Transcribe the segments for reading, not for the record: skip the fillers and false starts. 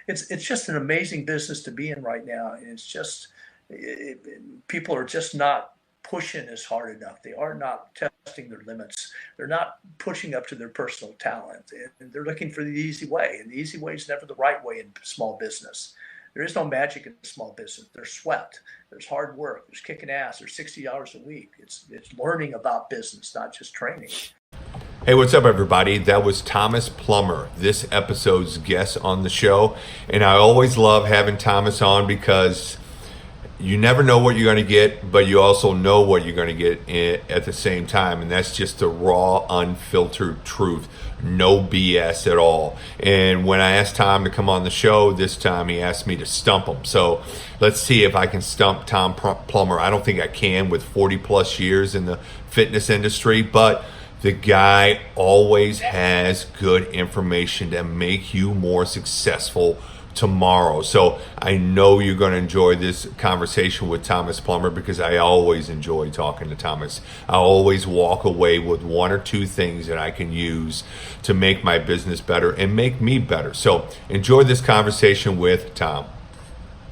it's just an amazing business to be in right now. And it's just, people are just not pushing as hard enough. They are not testing their limits. They're not pushing up to their personal talent. And they're looking for the easy way. And the easy way is never the right way in small business. There is no magic in small business. There's sweat. There's hard work. There's kicking ass. There's 60 hours a week. It's learning about business, not just training. Hey, what's up, everybody? That was Thomas Plummer, this episode's guest on the show. And I always love having Thomas on because you never know what you're going to get, but you also know what you're going to get at the same time. And that's just the raw, unfiltered truth. No BS at all. And when I asked Tom to come on the show, this time he asked me to stump him. So let's see if I can stump Tom Plummer. I don't think I can with 40 plus years in the fitness industry, but the guy always has good information to make you more successful tomorrow. So I know you're going to enjoy this conversation with Thomas Plummer because I always enjoy talking to Thomas. I always walk away with one or two things that I can use to make my business better and make me better. So enjoy this conversation with Tom.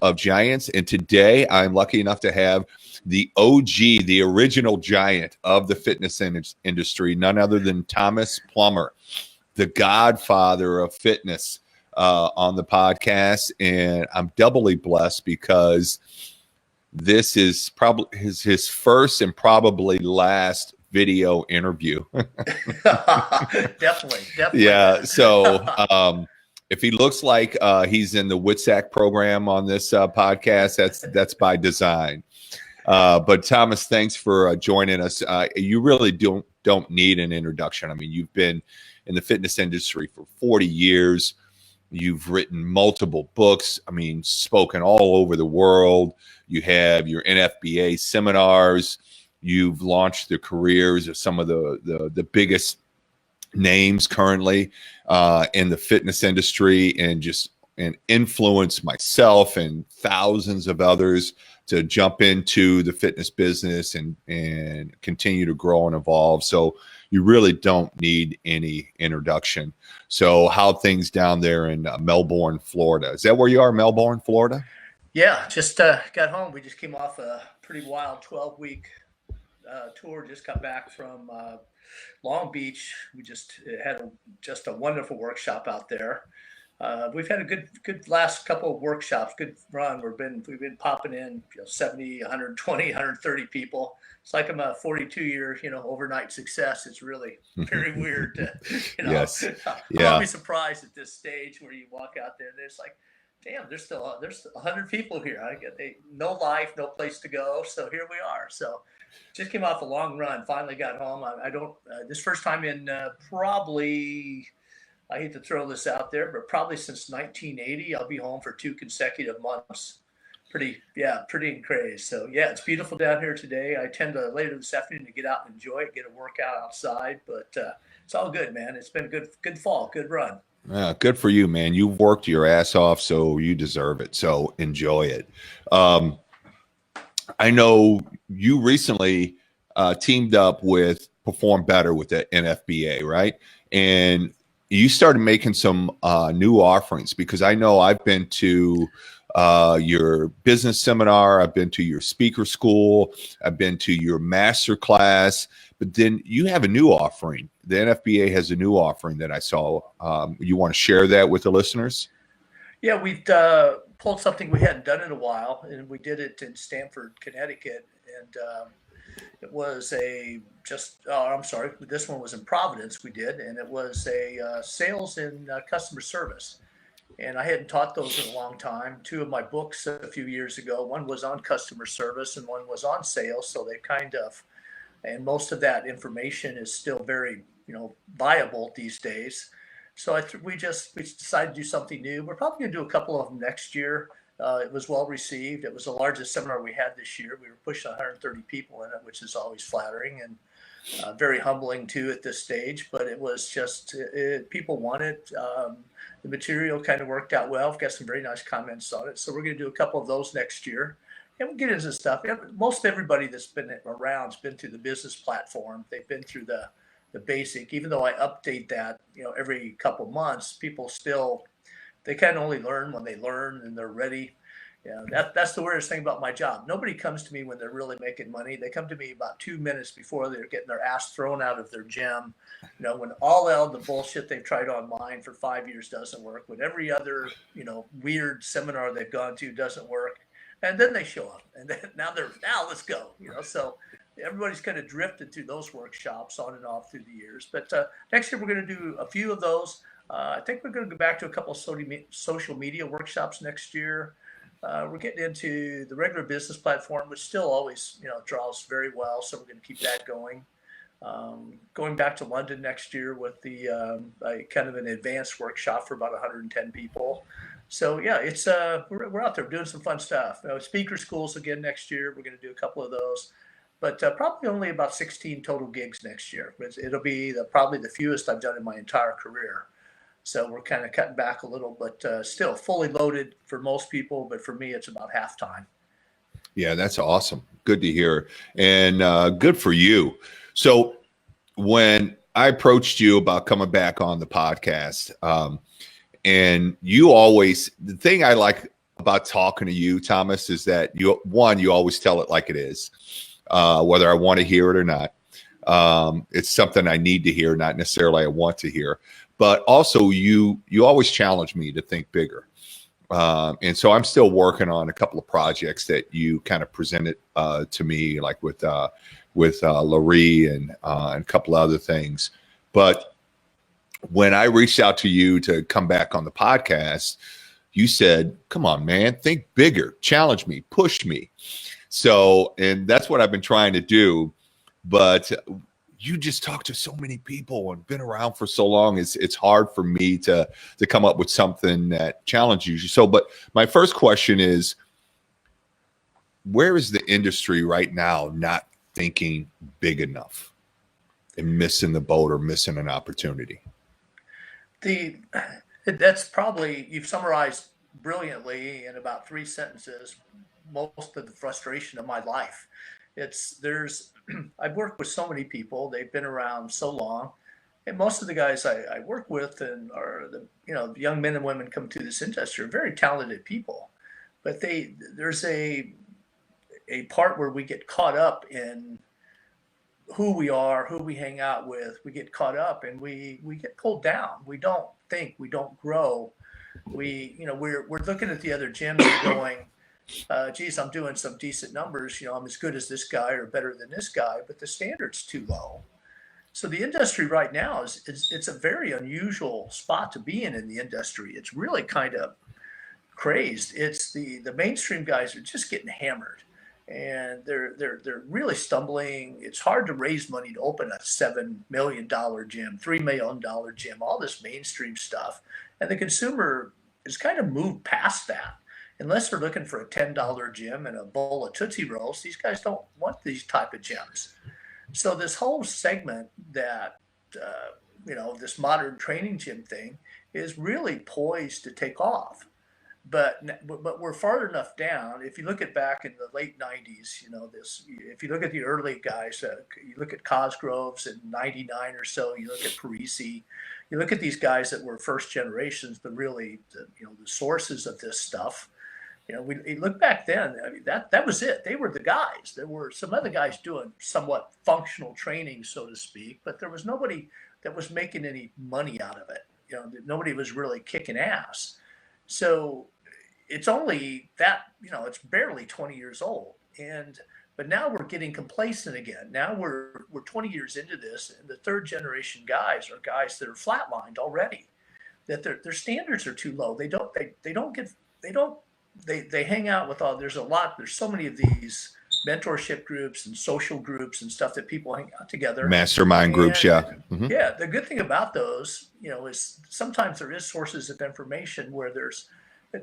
Of Giants, and today I'm lucky enough to have the OG, the original giant of the fitness industry, none other than Thomas Plummer, the godfather of fitness, on the podcast. And I'm doubly blessed because this is probably his first and probably last video interview. Definitely. Yeah. So if he looks like he's in the WITSAC program on this podcast, that's by design. But Thomas, thanks for joining us. You really don't need an introduction. I mean, you've been in the fitness industry for 40 years. You've written multiple books. I mean, spoken all over the world. You have your NFBA seminars. You've launched the careers of some of the biggest names currently in the fitness industry, and influenced myself and thousands of others to jump into the fitness business and continue to grow and evolve. So you really don't need any introduction. So how things down there in Melbourne, Florida? Is that where you are, Melbourne, Florida? Yeah, just got home. We just came off a pretty wild 12-week tour. Just got back from Long Beach. We just had a wonderful workshop out there. We've had a good last couple of workshops, good run. We've been popping in 70, 120, 130 people. It's like I'm a 42-year, overnight success. It's really very weird to, Yes. I'll always be surprised at this stage where you walk out there and it's like, damn, there's 100 people here. No life, no place to go. So here we are. So just came off a long run, finally got home. This first time in probably, I hate to throw this out there, but probably since 1980, I'll be home for 2 consecutive months. Pretty crazy. So yeah, it's beautiful down here today. I tend to later this afternoon to get out and enjoy it, get a workout outside, but it's all good, man. It's been a good fall, good run. Yeah, good for you, man. You've worked your ass off, so you deserve it. So enjoy it. I know you recently teamed up with Perform Better with the NFBA, right? And you started making some new offerings, because I know I've been to your business seminar, I've been to your speaker school, I've been to your master class, but then you have a new offering. The NFBA has a new offering that I saw. You want to share that with the listeners? Yeah, we've pulled something we hadn't done in a while, and we did it in Stamford, Connecticut, and it was this one was in Providence we did, and it was a sales and customer service. And I hadn't taught those in a long time. 2 of my books a few years ago, one was on customer service and one was on sales. So they and most of that information is still very, viable these days. So we decided to do something new. We're probably going to do a couple of them next year. It was well received. It was the largest seminar we had this year. We were pushing 130 people in it, which is always flattering and very humbling too at this stage. But it was just people wanted. The material kind of worked out well. I've got some very nice comments on it. So we're going to do a couple of those next year. And we'll get into stuff. Most everybody that's been around has been through the business platform. They've been through the basic. Even though I update that, every couple months, people still they can only learn when they learn and they're ready. Yeah, that's the weirdest thing about my job. Nobody comes to me when they're really making money. They come to me about 2 minutes before they're getting their ass thrown out of their gym. When all the bullshit they've tried online for 5 years doesn't work, when every other, weird seminar they've gone to doesn't work. And then they show up and then now let's go, so everybody's kind of drifted through those workshops on and off through the years. But next year we're going to do a few of those. I think we're going to go back to a couple of social media workshops next year. We're getting into the regular business platform, which still always, draws very well. So we're going to keep that going. Going back to London next year with the kind of an advanced workshop for about 110 people. So yeah, it's we're out there doing some fun stuff. Speaker schools again next year. We're going to do a couple of those, but probably only about 16 total gigs next year. It'll be probably the fewest I've done in my entire career. So we're kind of cutting back a little, but still fully loaded for most people. But for me, it's about halftime. Yeah, that's awesome. Good to hear, and good for you. So when I approached you about coming back on the podcast, and you always, the thing I like about talking to you, Thomas, is that you always tell it like it is, whether I want to hear it or not. It's something I need to hear, not necessarily I want to hear. But also you always challenge me to think bigger. And so I'm still working on a couple of projects that you kind of presented to me, like with Larry and a couple of other things. But when I reached out to you to come back on the podcast, you said, come on, man, think bigger, challenge me, push me. So, and that's what I've been trying to do. But you just talk to so many people and been around for so long. It's hard for me to come up with something that challenges you. So, but my first question is, where is the industry right now not thinking big enough and missing the boat or missing an opportunity? That's probably, you've summarized brilliantly in about 3 sentences most of the frustration of my life. I've worked with so many people. They've been around so long, and most of the guys I work with and are the young men and women come to this industry are very talented people, but there's a part where we get caught up in who we are, who we hang out with. We get caught up and we get pulled down. We don't think, we don't grow. We're looking at the other gyms and going, geez, I'm doing some decent numbers. I'm as good as this guy or better than this guy, but the standard's too low. So the industry right now it's a very unusual spot to be in the industry. It's really kind of crazed. It's the mainstream guys are just getting hammered, and they're really stumbling. It's hard to raise money to open a $7 million gym, $3 million gym, all this mainstream stuff, and the consumer has kind of moved past that. Unless they're looking for a $10 gym and a bowl of Tootsie Rolls, these guys don't want these type of gyms. So this whole segment that, this modern training gym thing is really poised to take off. But we're far enough down. If you look at back in the late 90s, if you look at the early guys, you look at Cosgroves in 99 or so, you look at Parisi, you look at these guys that were first generations, the sources of this stuff. We look back then. I mean, that was it. They were the guys. There were some other guys doing somewhat functional training, so to speak, but there was nobody that was making any money out of it. Nobody was really kicking ass. So it's only that, it's barely 20 years old, but now we're getting complacent again. Now we're 20 years into this, and the third generation guys are guys that are flatlined already. That their standards are too low. They hang out with there's so many of these mentorship groups and social groups and stuff that people hang out together. Mastermind groups, yeah. Mm-hmm. Yeah, the good thing about those, is sometimes there is sources of information where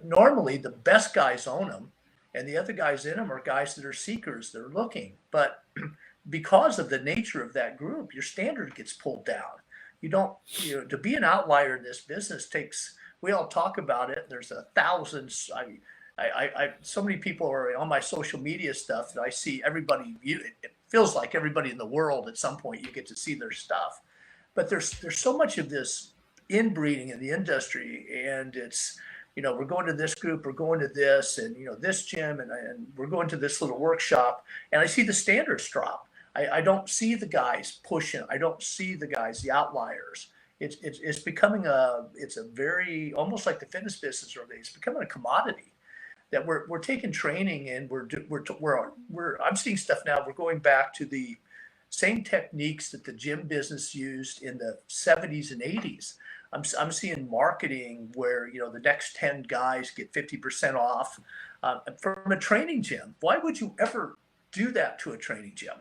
normally the best guys own them, and the other guys in them are guys that are seekers, they're looking. But because of the nature of that group, your standard gets pulled down. You don't, to be an outlier in this business we all talk about it. There's thousands. So many people are on my social media stuff that I see everybody. It feels like everybody in the world at some point you get to see their stuff, but there's so much of this inbreeding in the industry, and we're going to this group, we're going to this, and this gym, and we're going to this little workshop, and I see the standards drop. I don't see the guys pushing. I don't see the guys, the outliers. It's becoming it's a very, almost like the fitness business, or it's becoming a commodity that we're taking training, and I'm seeing stuff now. We're going back to the same techniques that the gym business used in the 70s and 80s. I'm seeing marketing where the next 10 guys get 50% off from a training gym. Why would you ever do that to a training gym?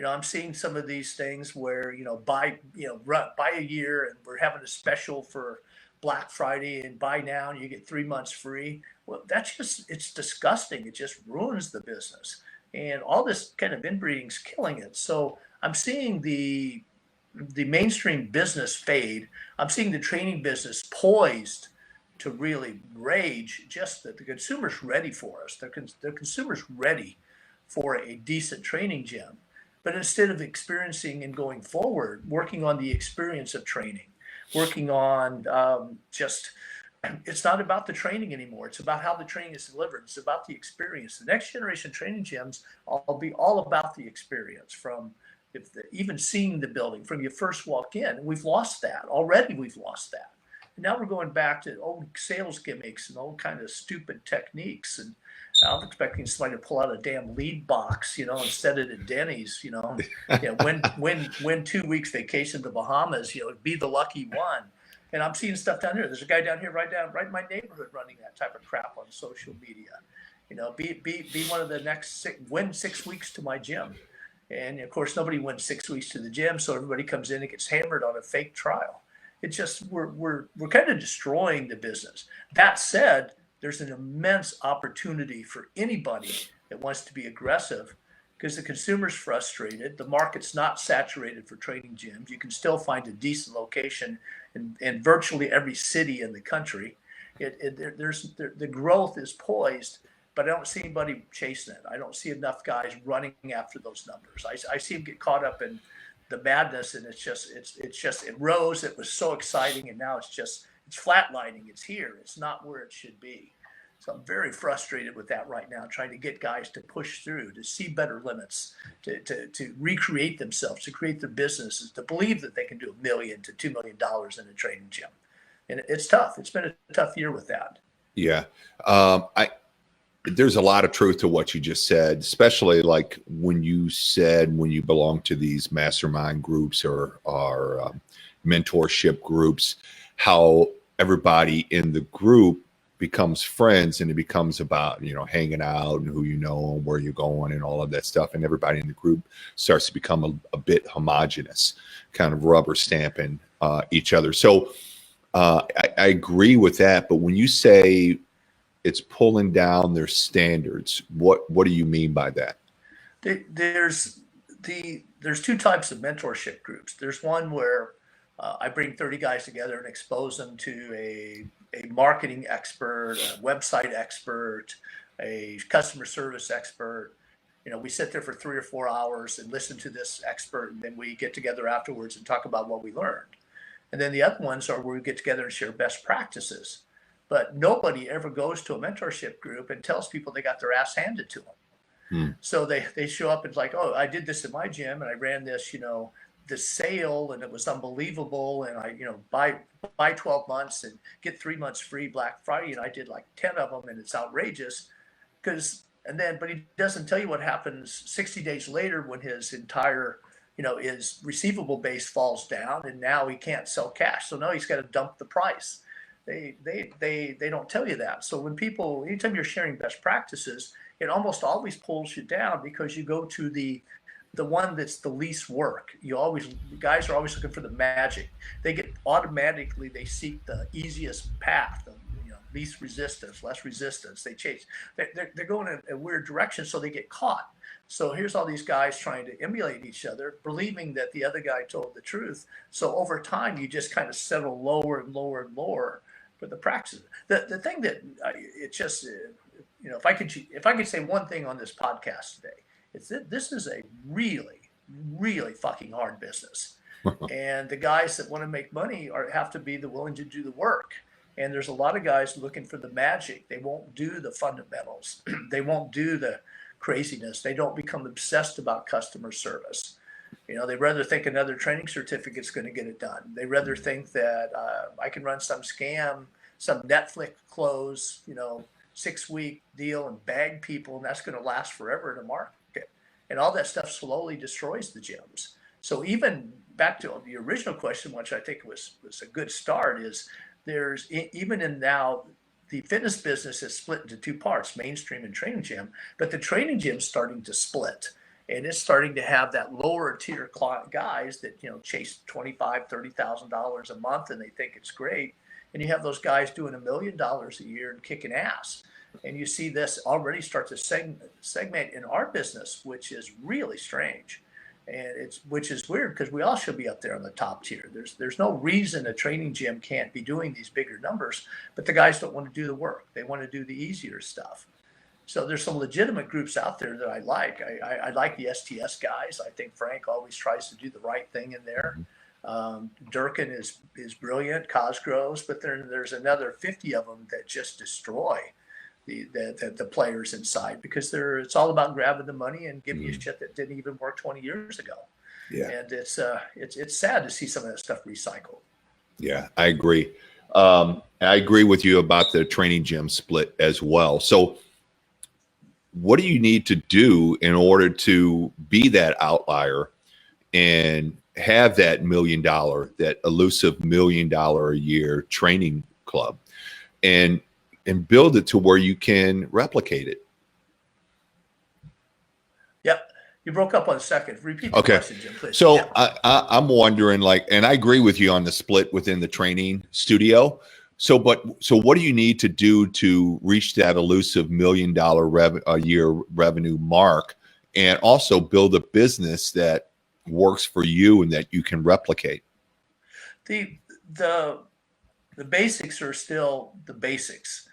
I'm seeing some of these things where buy a year, and we're having a special for Black Friday, and buy now and you get 3 months free. Well, it's disgusting. It just ruins the business, and all this kind of inbreeding's killing it. So I'm seeing the mainstream business fade. I'm seeing the training business poised to really rage. Just that the consumer's ready for us. The consumer's ready for a decent training gym. But instead of experiencing and going forward, working on the experience of training, working on it's not about the training anymore. It's about how the training is delivered. It's about the experience. The next generation training gyms will be all about the experience, from even seeing the building from you first walk in. And we've lost that already. We've lost that. And now we're going back to old sales gimmicks and old kind of stupid techniques. And I'm expecting somebody to pull out a damn lead box, instead of the Denny's, win 2 weeks vacation to the Bahamas, be the lucky one. And I'm seeing stuff down here. There's a guy down here right in my neighborhood running that type of crap on social media. Be one of the next win 6 weeks to my gym. And of course, nobody wins 6 weeks to the gym, so everybody comes in and gets hammered on a fake trial. It's just we're kind of destroying the business. That said, there's an immense opportunity for anybody that wants to be aggressive, because the consumer's frustrated. The market's not saturated for training gyms. You can still find a decent location in virtually every city in the country. The growth is poised, but I don't see anybody chasing it. I don't see enough guys running after those numbers. I see them get caught up in the madness, and it rose. It was so exciting, and now it's flatlining. It's here. It's not where it should be. So I'm very frustrated with that right now, trying to get guys to push through, to see better limits, to recreate themselves, to create their businesses, to believe that they can do $1 million to $2 million in a training gym. And it's tough. It's been a tough year with that. Yeah. There's a lot of truth to what you just said, especially like when you belong to these mastermind groups or mentorship groups, how everybody in the group becomes friends, and it becomes about, hanging out and who and where you're going and all of that stuff. And everybody in the group starts to become a bit homogenous, kind of rubber stamping each other. So I agree with that. But when you say it's pulling down their standards, what do you mean by that? There's two types of mentorship groups. There's one where I bring 30 guys together and expose them to a marketing expert, a website expert, a customer service expert. We sit there for 3 or 4 hours and listen to this expert, and then we get together afterwards and talk about what we learned. And then the other ones are where we get together and share best practices. But nobody ever goes to a mentorship group and tells people they got their ass handed to them. So they show up and it's like, oh, I did this at my gym, and I ran this, the sale, and it was unbelievable. And I, buy 12 months and get 3 months free Black Friday. And I did like 10 of them, and it's outrageous. But he doesn't tell you what happens 60 days later when his entire, his receivable base falls down, and now he can't sell cash. So now he's got to dump the price. They don't tell you that. So anytime you're sharing best practices, it almost always pulls you down, because you go to the one that's the least work. Guys are always looking for the magic. They seek the easiest path, least resistance, less resistance. They chase. They're going in a weird direction, so they get caught. So here's all these guys trying to emulate each other, believing that the other guy told the truth. So over time, you just kind of settle lower and lower and lower for the practice. The thing that if I could say one thing on this podcast today, it's that this is a really, really fucking hard business. And the guys that want to make money have to be willing to do the work. And there's a lot of guys looking for the magic. They won't do the fundamentals. They won't do the craziness. They don't become obsessed about customer service. They rather think another training certificate's going to get it done. They rather think that I can run some scam, some Netflix close, 6-week deal and bag people, and that's going to last forever in the market. And all that stuff slowly destroys the gyms. So even back to the original question, which I think was a good start, is there's even in now the fitness business is split into two parts, mainstream and training gym, but the training gym's starting to split. And it's starting to have that lower tier guys that, chase $25,000, $30,000 a month and they think it's great. And you have those guys doing $1 million a year and kicking ass. And you see this already start to segment in our business, which is really strange. And which is weird because we all should be up there on the top tier. There's no reason a training gym can't be doing these bigger numbers, but the guys don't want to do the work. They want to do the easier stuff. So there's some legitimate groups out there that I like. I like the STS guys. I think Frank always tries to do the right thing in there. Durkin is brilliant, Cosgroves, but there's another 50 of them that just destroy the players inside because it's all about grabbing the money and giving you shit that didn't even work 20 years ago. Yeah. And it's sad to see some of that stuff recycled. Yeah, I agree. I agree with you about the training gym split as well. So what do you need to do in order to be that outlier and have that $1 million, that elusive $1 million a year training club and build it to where you can replicate it? Yep. You broke up on a second. Repeat the question, Jim, please. So yeah. I'm wondering, and I agree with you on the split within the training studio. So what do you need to do to reach that elusive $1 million a year revenue mark and also build a business that works for you and that you can replicate? The basics are still the basics.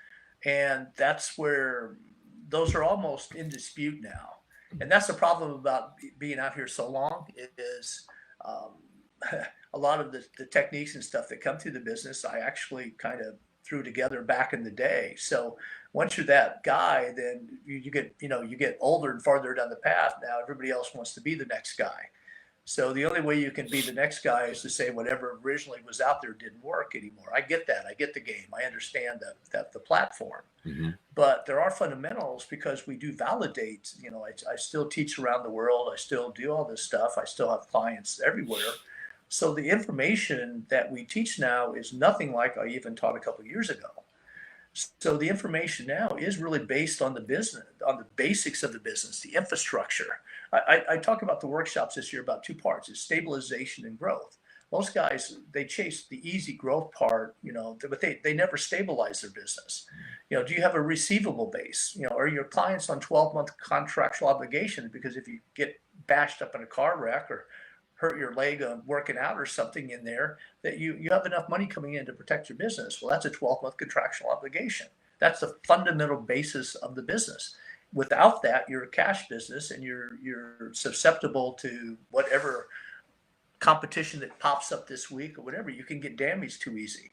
And that's where those are almost in dispute now. And that's the problem about being out here so long is a lot of the techniques and stuff that come through the business, I actually kind of threw together back in the day. So once you're that guy, then you get older and farther down the path. Now everybody else wants to be the next guy. So the only way you can be the next guy is to say whatever originally was out there didn't work anymore. I get that. I get the game. I understand that the platform. Mm-hmm. But there are fundamentals because we do validate. I still teach around the world. I still do all this stuff. I still have clients everywhere. So the information that we teach now is nothing like I even taught a couple of years ago. So the information now is really based on the business, on the basics of the business, the infrastructure. I talk about the workshops this year about two parts: is stabilization and growth. Most guys, they chase the easy growth part, but they never stabilize their business. Do you have a receivable base? Are your clients on 12-month contractual obligations? Because if you get bashed up in a car wreck or hurt your leg on working out or something in there, that you have enough money coming in to protect your business. Well, that's a 12-month contractual obligation. That's the fundamental basis of the business. Without that, you're a cash business and you're susceptible to whatever competition that pops up this week or whatever. You can get damaged too easy.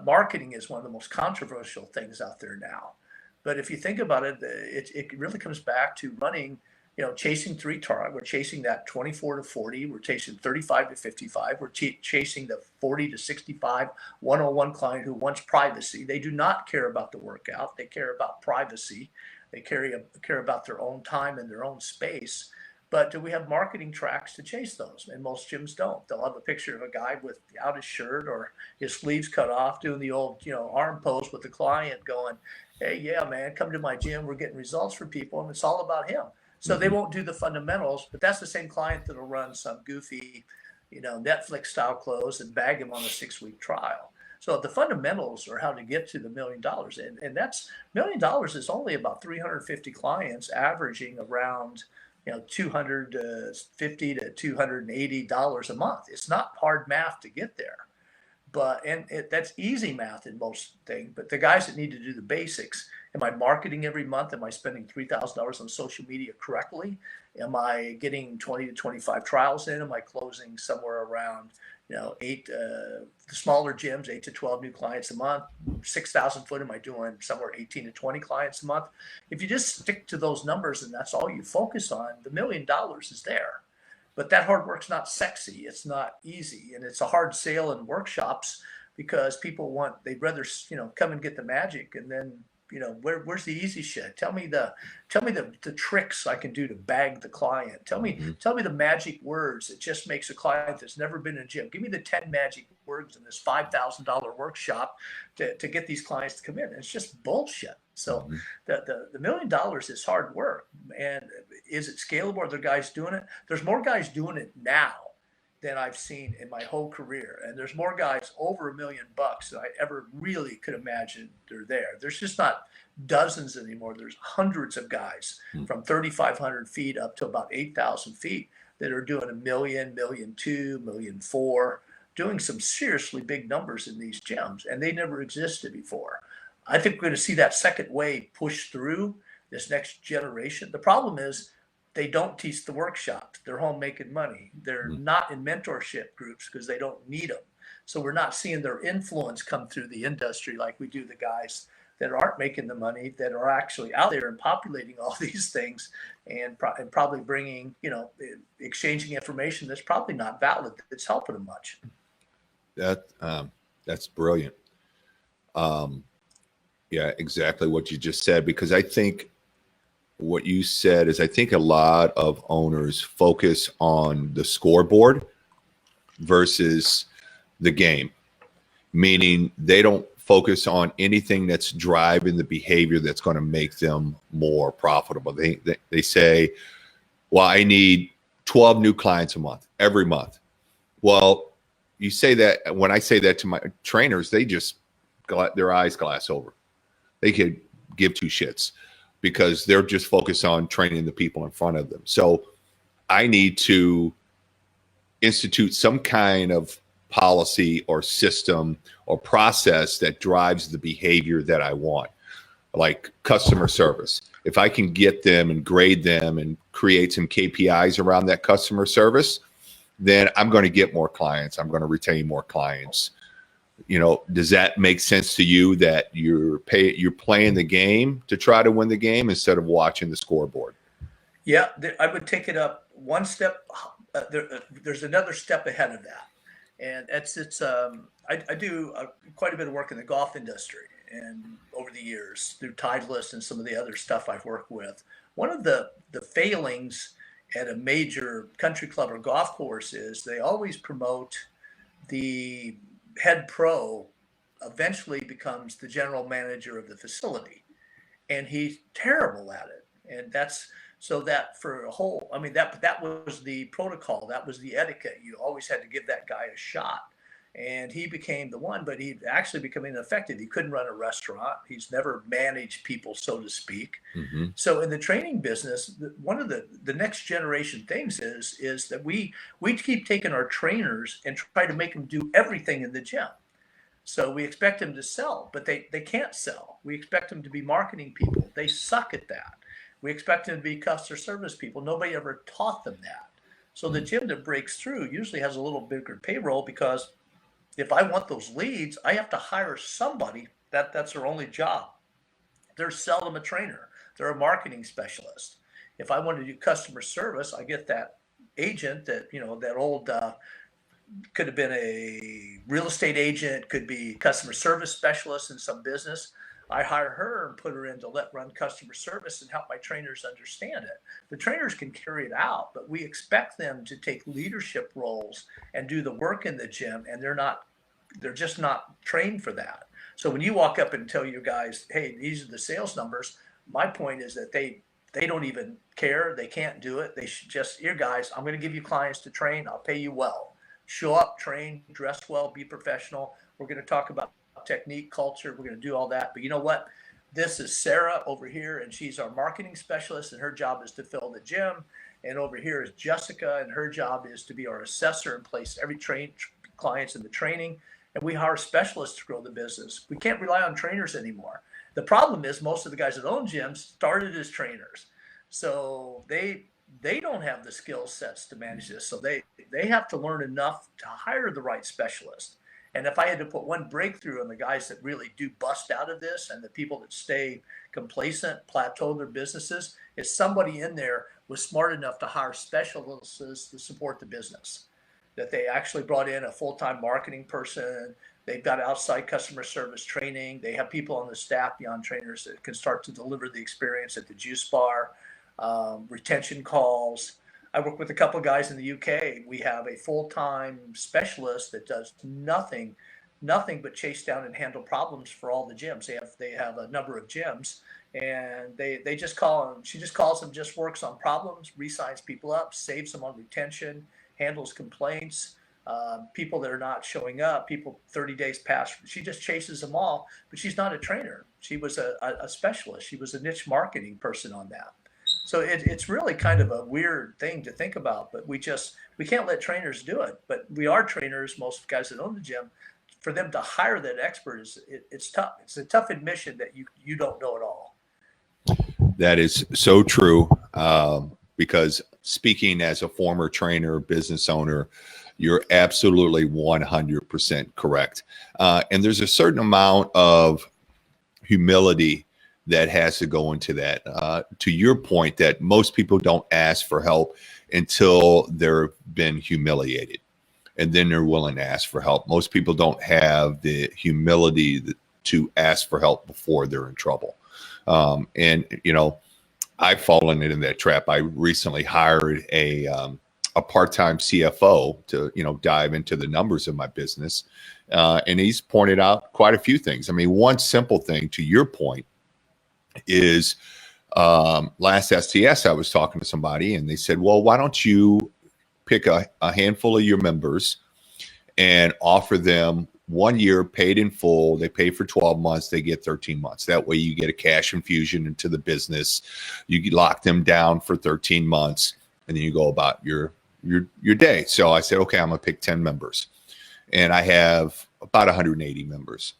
Marketing is one of the most controversial things out there now. But if you think about it, it really comes back to running, chasing 3 target. We're chasing that 24 to 40. We're chasing 35 to 55. We're chasing the 40 to 65 101 client who wants privacy. They do not care about the workout. They care about privacy. They care about their own time and their own space. But do we have marketing tracks to chase those? And most gyms don't. They'll have a picture of a guy without his shirt or his sleeves cut off doing the old, arm pose with the client going, hey, yeah, man, come to my gym. We're getting results for people. And it's all about him. So they won't do the fundamentals, but that's the same client that'll run some goofy, Netflix style clothes and bag him on a 6-week trial. So the fundamentals are how to get to the $1 million. And that's $1 million is only about 350 clients averaging around, $250 to $280 a month. It's not hard math to get there. But that's easy math in most things. But the guys that need to do the basics, am I marketing every month? Am I spending $3,000 on social media correctly? Am I getting 20 to 25 trials in? Am I closing somewhere around, the smaller gyms, 8 to 12 new clients a month. 6,000 foot, am I doing somewhere 18 to 20 clients a month? If you just stick to those numbers and that's all you focus on, the $1 million is there. But that hard work's not sexy. It's not easy. And it's a hard sale in workshops because they'd rather, come and get the magic. And then, where's the easy shit? Tell me the tricks I can do to bag the client. Tell me the magic words that just makes a client that's never been in a gym. Give me the 10 magic words in this $5,000 workshop to get these clients to come in. It's just bullshit. So the $1 million is hard work. And is it scalable? Are there guys doing it? There's more guys doing it now than I've seen in my whole career. And there's more guys over $1 million than I ever really could imagine they're there. There's just not dozens anymore. There's hundreds of guys from 3,500 feet up to about 8,000 feet that are doing $1 million, $1.2 million, $1.4 million, doing some seriously big numbers in these gyms. And they never existed before. I think we're going to see that second wave push through this next generation. The problem is they don't teach the workshops. They're home making money. They're not in mentorship groups because they don't need them. So we're not seeing their influence come through the industry like we do the guys that aren't making the money, that are actually out there and populating all these things and probably bringing, exchanging information that's probably not valid, that's helping them much. That's brilliant. Yeah, exactly what you just said, because I think what you said is I think a lot of owners focus on the scoreboard versus the game, meaning they don't focus on anything that's driving the behavior that's going to make them more profitable. They say, well, I need 12 new clients a month, every month. Well, you say that, when I say that to my trainers, they just their eyes glass over. They could give two shits because they're just focused on training the people in front of them. So I need to institute some kind of policy or system or process that drives the behavior that I want, like customer service. If I can get them and grade them and create some KPIs around that customer service, then I'm going to get more clients. I'm going to retain more clients. Does that make sense to you that you're playing the game to try to win the game instead of watching the scoreboard? Yeah, I would take it up one step. There's another step ahead of that. And I do quite a bit of work in the golf industry, and over the years through Titleist and some of the other stuff I've worked with, one of the failings at a major country club or golf course is they always promote the head pro eventually becomes the general manager of the facility, and he's terrible at it. And that's so that for a whole, that was the protocol. That was the etiquette. You always had to give that guy a shot. And he became the one, but he actually became ineffective. He couldn't run a restaurant. He's never managed people, so to speak. So in the training business, one of the next generation things is that we keep taking our trainers and try to make them do everything in the gym. So we expect them to sell, but they can't sell. We expect them to be marketing people. They suck at that. We expect them to be customer service people. Nobody ever taught them that. So the gym that breaks through usually has a little bigger payroll, because if I want those leads, I have to hire somebody that's their only job. They're seldom a trainer. They're a marketing specialist. If I want to do customer service, I get that agent that, that old, could have been a real estate agent, could be customer service specialist in some business. I hire her and put her in to run customer service and help my trainers understand it. The trainers can carry it out, but we expect them to take leadership roles and do the work in the gym, and they're just not trained for that. So when you walk up and tell your guys, hey, these are the sales numbers, my point is that they don't even care. They can't do it. They should just, here guys, I'm going to give you clients to train. I'll pay you well. Show up, train, dress well, be professional. We're going to talk about technique, culture. We're going to do all that. But you know what? This is Sarah over here, and she's our marketing specialist, and her job is to fill the gym. And over here is Jessica, and her job is to be our assessor and place every clients in the training. And we hire specialists to grow the business. We can't rely on trainers anymore. The problem is most of the guys that own gyms started as trainers. So they they don't have the skill sets to manage this. So they have to learn enough to hire the right specialist. And if I had to put one breakthrough on the guys that really do bust out of this and the people that stay complacent, plateau their businesses, is somebody in there was smart enough to hire specialists to support the business. That they actually brought in a full-time marketing person. They've got outside customer service training. They have people on the staff beyond trainers that can start to deliver the experience at the juice bar, retention calls. I work with a couple of guys in the UK. We have a full-time specialist that does nothing but chase down and handle problems for all the gyms. They have a number of gyms, and they just call them. She just calls them, just works on problems, re-signs people up, saves them on retention, handles complaints, people that are not showing up, people 30 days past. She just chases them all, but she's not a trainer. She was a specialist. She was a niche marketing person on that. So it's really kind of a weird thing to think about, but we can't let trainers do it. But we are trainers, most guys that own the gym. For them to hire that expert it's tough. It's a tough admission that you don't know it all. That is so true. Because speaking as a former trainer, business owner, you're absolutely 100% correct. And there's a certain amount of humility that has to go into that. To your point, that most people don't ask for help until they've been humiliated, and then they're willing to ask for help. Most people don't have the humility to ask for help before they're in trouble. And I've fallen into that trap. I recently hired a part-time CFO to dive into the numbers of my business, and he's pointed out quite a few things. I mean, one simple thing, to your point, is last STS I was talking to somebody, and they said, well, why don't you pick a handful of your members and offer them 1 year paid in full. They pay for 12 months. They get 13 months. That way you get a cash infusion into the business. You lock them down for 13 months, and then you go about your day. So I said, okay, I'm going to pick 10 members, and I have about 180 members.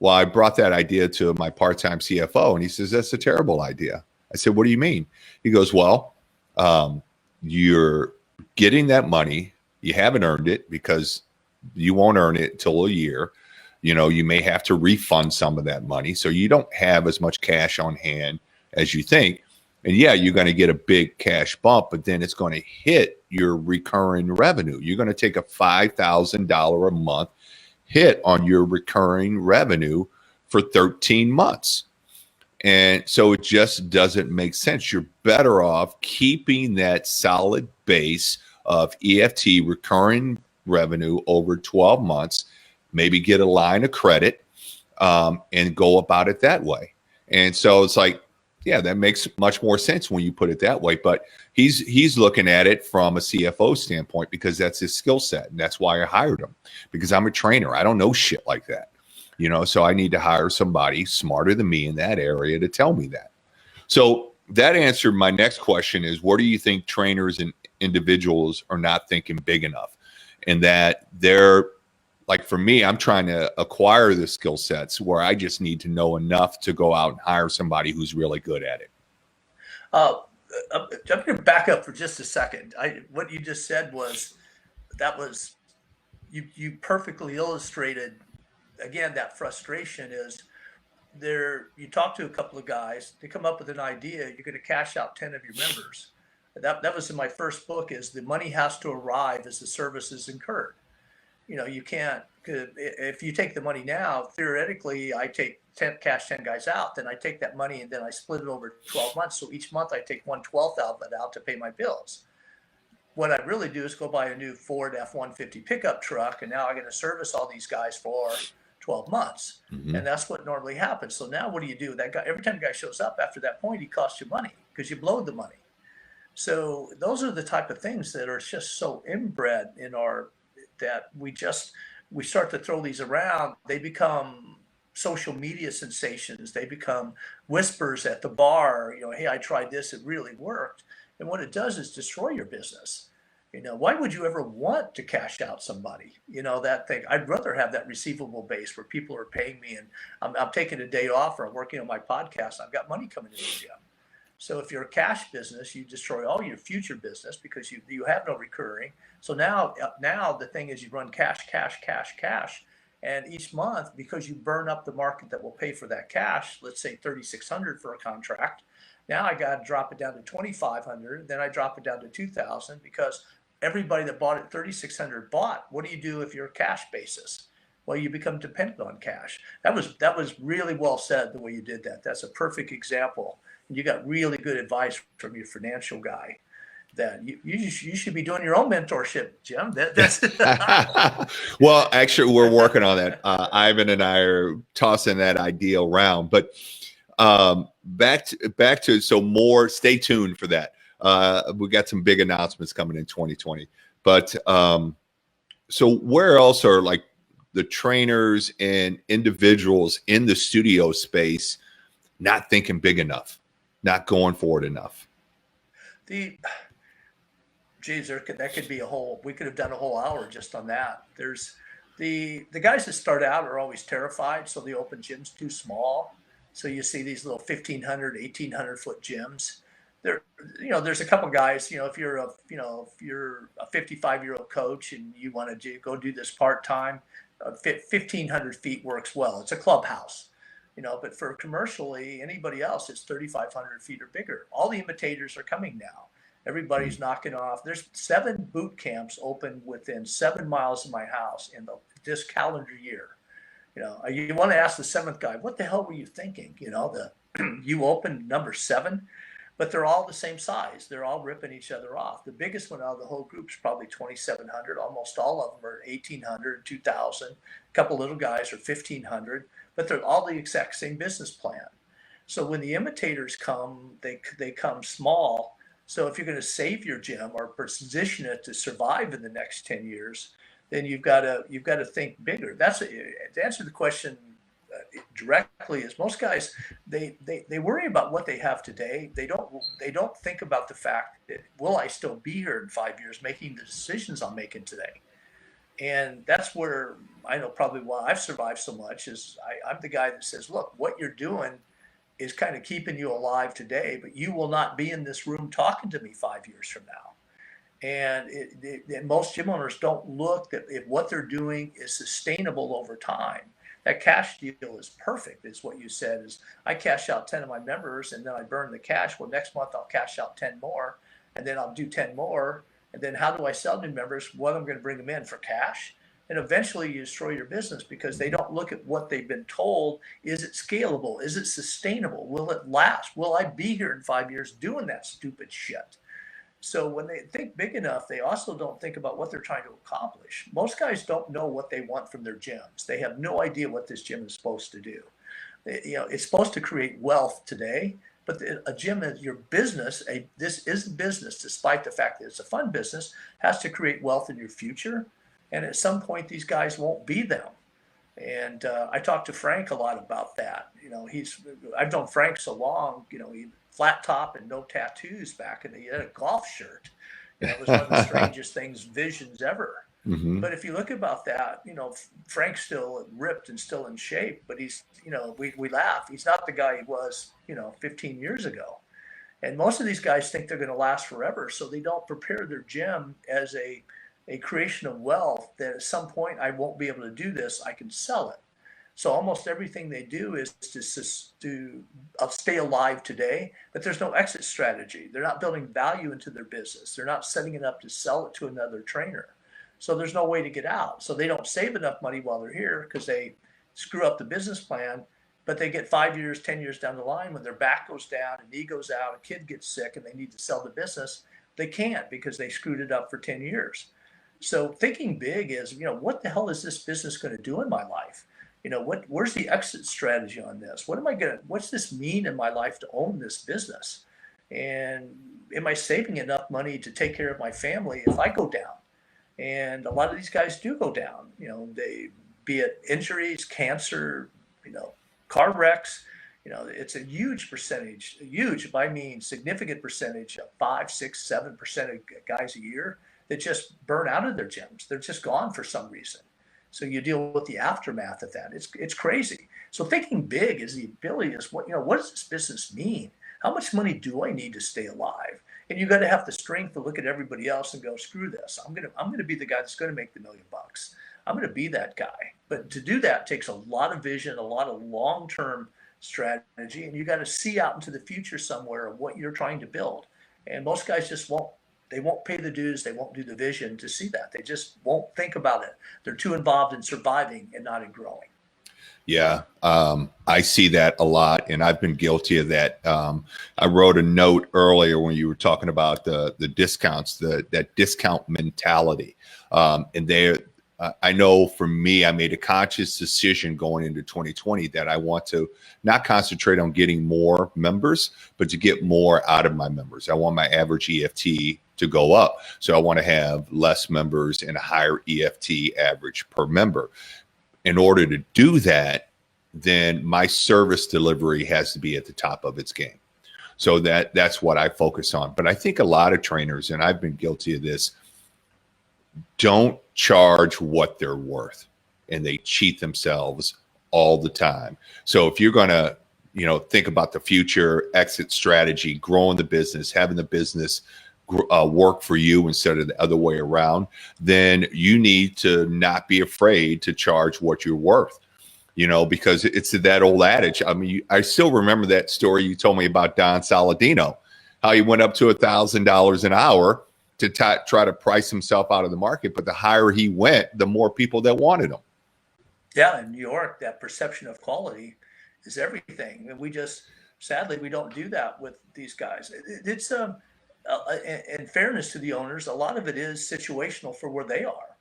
Well, I brought that idea to my part-time CFO, and he says, that's a terrible idea. I said, what do you mean? He goes, well, you're getting that money. You haven't earned it because you won't earn it till a year. You may have to refund some of that money. So you don't have as much cash on hand as you think. And yeah, you're going to get a big cash bump, but then it's going to hit your recurring revenue. You're going to take a $5,000 a month hit on your recurring revenue for 13 months. And so it just doesn't make sense. You're better off keeping that solid base of EFT recurring revenue over 12 months, maybe get a line of credit, and go about it that way. And so it's like, yeah, that makes much more sense when you put it that way. But he's looking at it from a CFO standpoint because that's his skill set. And that's why I hired him, because I'm a trainer. I don't know shit like that, so I need to hire somebody smarter than me in that area to tell me that. So that answered my next question is, what do you think trainers and individuals are not thinking big enough? And that they're, like, for me, I'm trying to acquire the skill sets where I just need to know enough to go out and hire somebody who's really good at it. I'm going to back up for just a second. What you just said was you perfectly illustrated, again, that frustration is there. You talk to a couple of guys, they come up with an idea, you're going to cash out 10 of your members. That was in my first book, is the money has to arrive as the service is incurred. You can't, if you take the money now, theoretically, I take 10 guys out, then I take that money and then I split it over 12 months. So each month I take 1/12 of it out to pay my bills. What I really do is go buy a new Ford F-150 pickup truck, and now I'm going to service all these guys for 12 months. Mm-hmm. And that's what normally happens. So now what do you do? That guy, every time a guy shows up after that point, he costs you money because you blowed the money. So those are the type of things that are just so inbred in that we start to throw these around. They become social media sensations. They become whispers at the bar, hey, I tried this, it really worked. And what it does is destroy your business. Why would you ever want to cash out somebody? That thing. I'd rather have that receivable base where people are paying me and I'm taking a day off, or I'm working on my podcast. I've got money coming in the gym. So if you're a cash business, you destroy all your future business because you have no recurring. So now the thing is you run cash, cash, cash, cash. And each month, because you burn up the market that will pay for that cash, let's say 3,600 for a contract. Now I got to drop it down to 2,500. Then I drop it down to 2,000 because everybody that bought at 3,600 bought. What do you do if you're a cash basis? Well, you become dependent on cash. That was really well said the way you did that. That's a perfect example. And you got really good advice from your financial guy. That you should be doing your own mentorship, Jim. That's Well, actually, we're working on that. Ivan and I are tossing that idea around. But back to so more. Stay tuned for that. We got some big announcements coming in 2020. But so where else are like the trainers and individuals in the studio space not thinking big enough, not going forward enough? Geez, that could be we could have done a whole hour just on that. There's the guys that start out are always terrified. So the open gym's too small. So you see these little 1,500, 1,800 foot gyms. There's a couple guys, if you're a 55-year-old coach and you want to go do this part-time, 1,500 feet works well. It's a clubhouse, but for commercially anybody else, it's 3,500 feet or bigger. All the imitators are coming now. Everybody's knocking off. There's 7 boot camps open within 7 miles of my house in this calendar year. You want to ask the 7th guy, what the hell were you thinking? You opened number 7, but they're all the same size. They're all ripping each other off. The biggest one out of the whole group is probably 2,700. Almost all of them are 1,800, 2,000. A couple little guys are 1,500, but they're all the exact same business plan. So when the imitators come, they come small. So if you're going to save your gym or position it to survive in the next 10 years, then you've got to think bigger. To answer the question directly, is most guys they worry about what they have today. They don't think about the fact that will I still be here in 5 years making the decisions I'm making today. And that's where I know probably why I've survived so much is I'm the guy that says, look, what you're doing is kind of keeping you alive today, but you will not be in this room talking to me 5 years from now. And most gym owners don't look at if what they're doing is sustainable over time. That cash deal is perfect, is what you said, is I cash out 10 of my members and then I burn the cash. Well, next month I'll cash out 10 more and then I'll do 10 more. And then how do I sell new members? Well, I'm going to bring them in for cash. And eventually you destroy your business because they don't look at what they've been told. Is it scalable? Is it sustainable? Will it last? Will I be here in 5 years doing that stupid shit? So when they think big enough, they also don't think about what they're trying to accomplish. Most guys don't know what they want from their gyms. They have no idea what this gym is supposed to do. It's supposed to create wealth today, but a gym is your business. This is a business, despite the fact that it's a fun business, has to create wealth in your future. And at some point, these guys won't be them. And I talked to Frank a lot about that. I've known Frank so long. He flat top and no tattoos back, and he had a golf shirt. It was one of the strangest visions ever. Mm-hmm. But if you look about that, Frank's still ripped and still in shape. But he's, we laugh. He's not the guy he was, 15 years ago. And most of these guys think they're going to last forever, so they don't prepare their gym as a creation of wealth that at some point I won't be able to do this, I can sell it. So almost everything they do is to stay alive today, but there's no exit strategy. They're not building value into their business. They're not setting it up to sell it to another trainer. So there's no way to get out. So they don't save enough money while they're here because they screw up the business plan, but they get 5 years, 10 years down the line when their back goes down, a knee goes out, a kid gets sick, and they need to sell the business. They can't because they screwed it up for 10 years. So thinking big is, what the hell is this business going to do in my life? Where's the exit strategy on this? What's this mean in my life to own this business? And am I saving enough money to take care of my family if I go down? And a lot of these guys do go down, they, be it injuries, cancer, car wrecks, it's a huge percentage, I mean, significant percentage of 5, 6, 7% of guys a year that just burn out of their gyms. They're just gone for some reason. So you deal with the aftermath of that. It's crazy. So thinking big is the ability is what does this business mean? How much money do I need to stay alive? And you got to have the strength to look at everybody else and go, screw this. I'm gonna be the guy that's going to make the $1,000,000. I'm going to be that guy. But to do that takes a lot of vision, a lot of long-term strategy, and you got to see out into the future somewhere of what you're trying to build. And most guys just won't. They won't pay the dues. They won't do the vision to see that. They just won't think about it. They're too involved in surviving and not in growing. Yeah, I see that a lot, and I've been guilty of that. I wrote a note earlier when you were talking about the discounts, that discount mentality, and there. I know for me, I made a conscious decision going into 2020 that I want to not concentrate on getting more members, but to get more out of my members. I want my average EFT to go up. So I want to have less members and a higher EFT average per member. In order to do that, then my service delivery has to be at the top of its game. So that's what I focus on. But I think a lot of trainers, and I've been guilty of this, don't charge what they're worth, and they cheat themselves all the time. So if you're going to, think about the future exit strategy, growing the business, having the business work for you instead of the other way around, then you need to not be afraid to charge what you're worth, because it's that old adage. I mean, I still remember that story you told me about Don Saladino, how he went up to $1,000 an hour to try to price himself out of the market. But the higher he went, the more people that wanted him. Yeah, in New York, that perception of quality is everything. And sadly, we don't do that with these guys. It's in fairness to the owners, a lot of it is situational for where they are.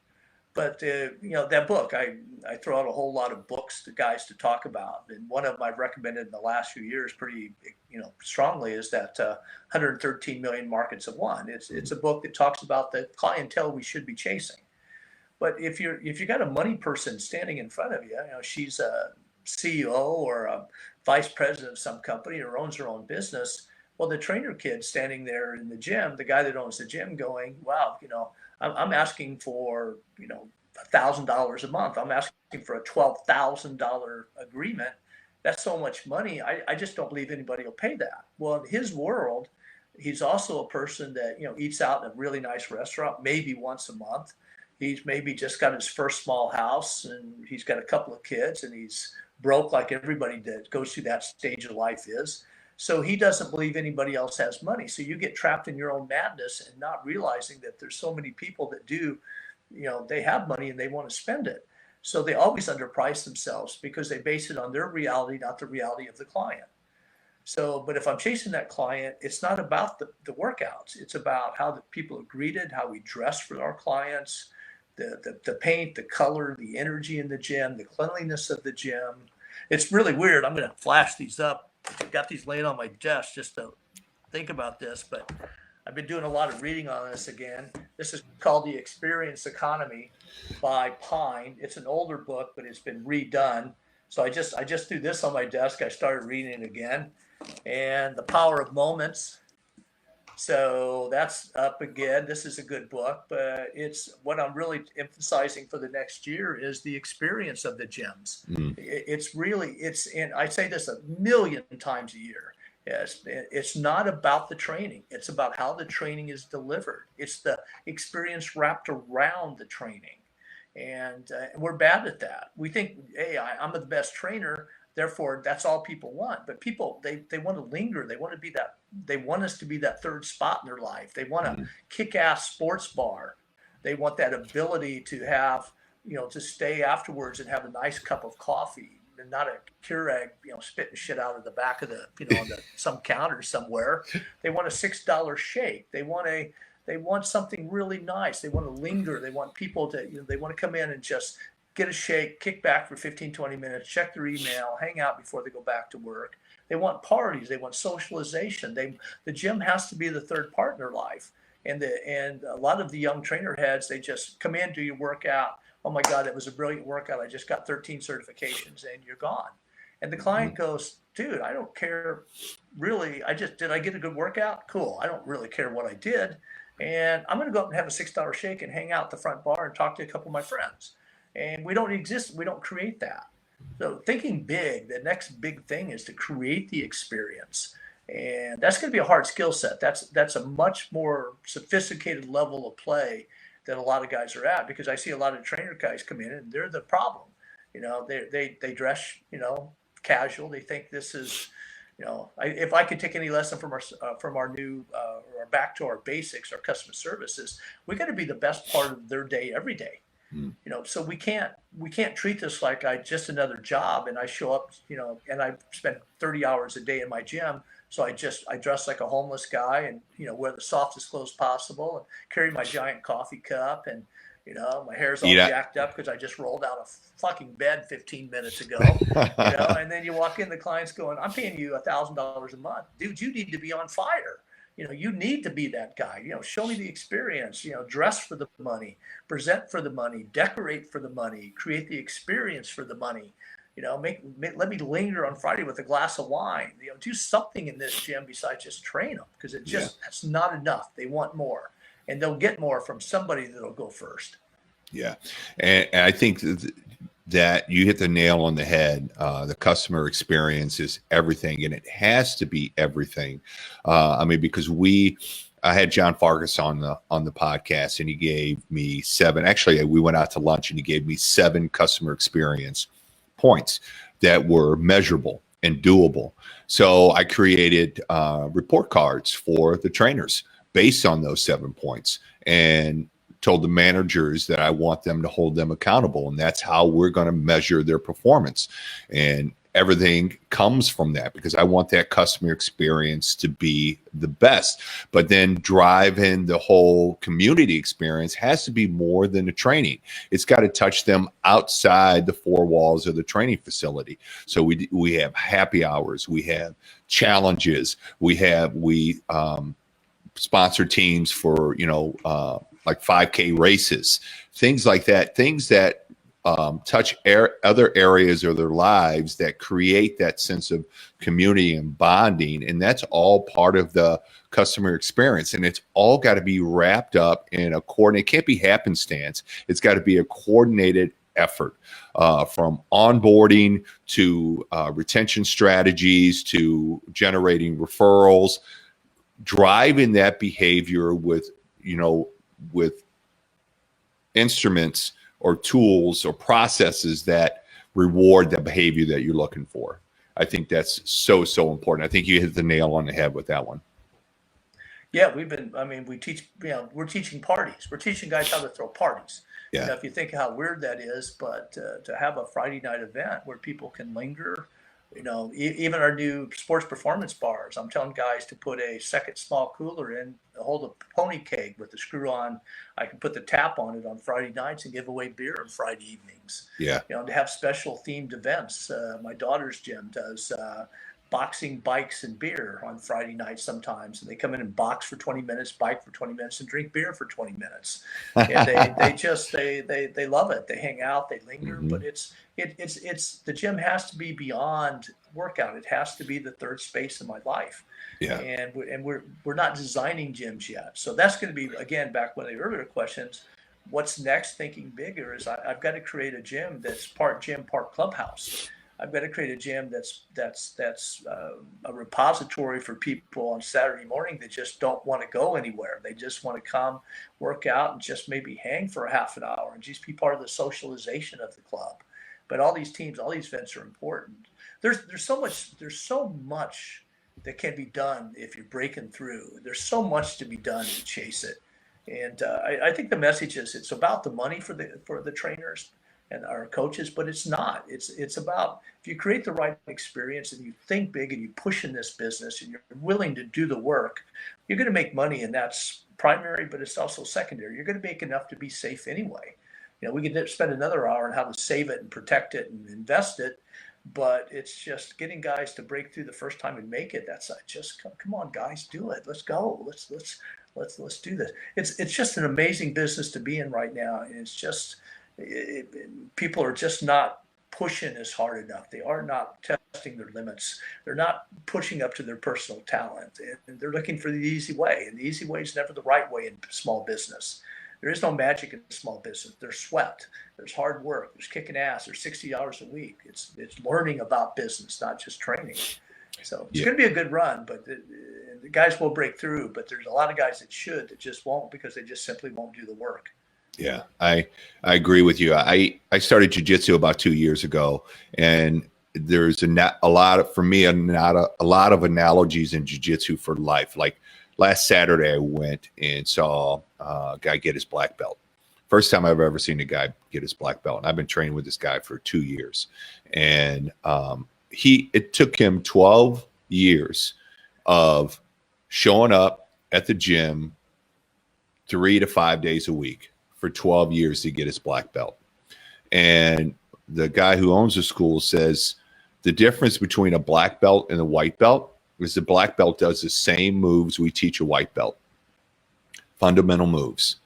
But that book, I throw out a whole lot of books to guys to talk about, and one of them I've recommended in the last few years pretty strongly is that 113 Million Markets of One. It's a book that talks about the clientele we should be chasing. But if you got a money person standing in front of you, she's a CEO or a vice president of some company or owns her own business. Well, the trainer kid standing there in the gym, the guy that owns the gym, going, wow, I'm asking for, $1,000 a month. I'm asking for a $12,000 agreement. That's so much money. I just don't believe anybody will pay that. Well, in his world, he's also a person that, eats out in a really nice restaurant, maybe once a month. He's maybe just got his first small house, and he's got a couple of kids, and he's broke like everybody that goes through that stage of life is. So he doesn't believe anybody else has money. So you get trapped in your own madness and not realizing that there's so many people that do, they have money and they want to spend it. So they always underprice themselves because they base it on their reality, not the reality of the client. So, but if I'm chasing that client, it's not about the workouts. It's about how the people are greeted, how we dress for our clients, the paint, the color, the energy in the gym, the cleanliness of the gym. It's really weird. I'm going to flash these up. I've got these laying on my desk just to think about this, but I've been doing a lot of reading on this again. This is called The Experience Economy by Pine. It's an older book, but it's been redone. So I just threw this on my desk. I started reading it again. And The Power of Moments. So that's up again. This is a good book, but it's what I'm really emphasizing for the next year is the experience of the gyms. And I say this 1,000,000 times a year. Yes, it's not about the training. It's about how the training is delivered. It's the experience wrapped around the training. And we're bad at that. We think, hey, I'm the best trainer. Therefore, that's all people want. But people, they want to linger. They want to be that. They want us to be that third spot in their life. They want a kick-ass sports bar. They want that ability to have, to stay afterwards and have a nice cup of coffee and not a Keurig, spitting shit out of the back of the, on some counter somewhere. They want a $6 shake. They want something really nice. They want to linger. They want people to, they want to come in and just get a shake, kick back for 15, 20 minutes, check their email, hang out before they go back to work. They want parties. They want socialization. The gym has to be the third part in their life. And a lot of the young trainer heads, they just come in, do your workout. Oh my God, it was a brilliant workout. I just got 13 certifications and you're gone. And the client goes, dude, I don't care really. Did I get a good workout? Cool. I don't really care what I did. And I'm going to go up and have a $6 shake and hang out at the front bar and talk to a couple of my friends. And we don't exist. We don't create that. So thinking big, the next big thing is to create the experience. And that's going to be a hard skill set. That's a much more sophisticated level of play that a lot of guys are at, because I see a lot of trainer guys come in and they're the problem. They dress, casual. They think this is, if I could take any lesson from our new or back to our basics, our customer services, we got to be the best part of their day every day. So we can't treat this like just another job, and I show up, and I spend 30 hours a day in my gym. So I dress like a homeless guy, and wear the softest clothes possible, and carry my giant coffee cup, and my hair's all jacked up because I just rolled out of fucking bed 15 minutes ago. And then you walk in, the client's going, "I'm paying you $1,000 a month, dude. You need to be on fire. You need to be that guy. Show me the experience. Dress for the money, present for the money, decorate for the money, create the experience for the money. Let me linger on Friday with a glass of wine. Do something in this gym besides just train them, because that's not enough. They want more, and they'll get more from somebody that'll go first." Yeah, and I think that you hit the nail on the head. The customer experience is everything, and it has to be everything. Because I had John Farkas on the podcast, and he gave me 7. Actually, we went out to lunch, and he gave me 7 customer experience points that were measurable and doable. So I created report cards for the trainers based on those 7 points, and told the managers that I want them to hold them accountable, and that's how we're going to measure their performance. And everything comes from that, because I want that customer experience to be the best. But then driving the whole community experience has to be more than the training. It's got to touch them outside the 4 walls of the training facility. So we have happy hours, we have challenges, we sponsor teams for like 5K races, things like that, things that touch other areas of their lives, that create that sense of community and bonding. And that's all part of the customer experience. And it's all got to be wrapped up in a coordinated, it can't be happenstance. It's got to be a coordinated effort, from onboarding to retention strategies to generating referrals, driving that behavior with instruments or tools or processes that reward the behavior that you're looking for. I think that's so important. I think you hit the nail on the head with that one. Yeah, we teach, we're teaching parties. We're teaching guys how to throw parties. Yeah. If you think how weird that is, but to have a Friday night event where people can linger, even our new sports performance bars, I'm telling guys to put a second small cooler in, hold a pony keg with the screw on. I can put the tap on it on Friday nights and give away beer on Friday evenings. Yeah. To have special themed events. My daughter's gym does boxing, bikes, and beer on Friday nights sometimes. And they come in and box for 20 minutes, bike for 20 minutes, and drink beer for 20 minutes. And they love it. They hang out, they linger, but it's the gym has to be beyond workout. It has to be the third space in my life. Yeah. And we're not designing gyms yet. So that's going to be, again, back one of the earlier questions, what's next? Thinking bigger is I've got to create a gym that's part gym, part clubhouse. I've got to create a gym that's a repository for people on Saturday morning that just don't want to go anywhere. They just want to come, work out, and just maybe hang for a half an hour and just be part of the socialization of the club. But all these teams, all these events are important. There's so much that can be done if you're breaking through. There's so much to be done to chase it. And I think the message is it's about the money for the trainers and our coaches, but it's not. It's about, if you create the right experience and you think big and you push in this business and you're willing to do the work, you're going to make money, and that's primary, but it's also secondary. You're going to make enough to be safe anyway. We could spend another hour on how to save it and protect it and invest it, but it's just getting guys to break through the first time and make it. That's just come on, guys, do it. Let's go. Let's do this. It's just an amazing business to be in right now, and it's just people are just not pushing as hard enough. They are not testing their limits. They're not pushing up to their personal talent, and they're looking for the easy way. And the easy way is never the right way in small business. There is no magic in small business. There's sweat. There's hard work. There's kicking ass. There's 60 hours a week. It's learning about business, not just training. So it's going to be a good run, but the guys will break through. But there's a lot of guys that just won't because they just simply won't do the work. Yeah, I agree with you. I started jiu-jitsu about 2 years ago, and there's a lot of, for me, a lot of analogies in jiu-jitsu for life. Like last Saturday, I went and saw a guy get his black belt. First time I've ever seen a guy get his black belt. And I've been training with this guy for 2 years, and it took him 12 years of showing up at the gym 3 to 5 days a week for 12 years to get his black belt. And the guy who owns the school says the difference between a black belt and a white belt is the black belt does the same moves we teach a white belt. Fundamental moves.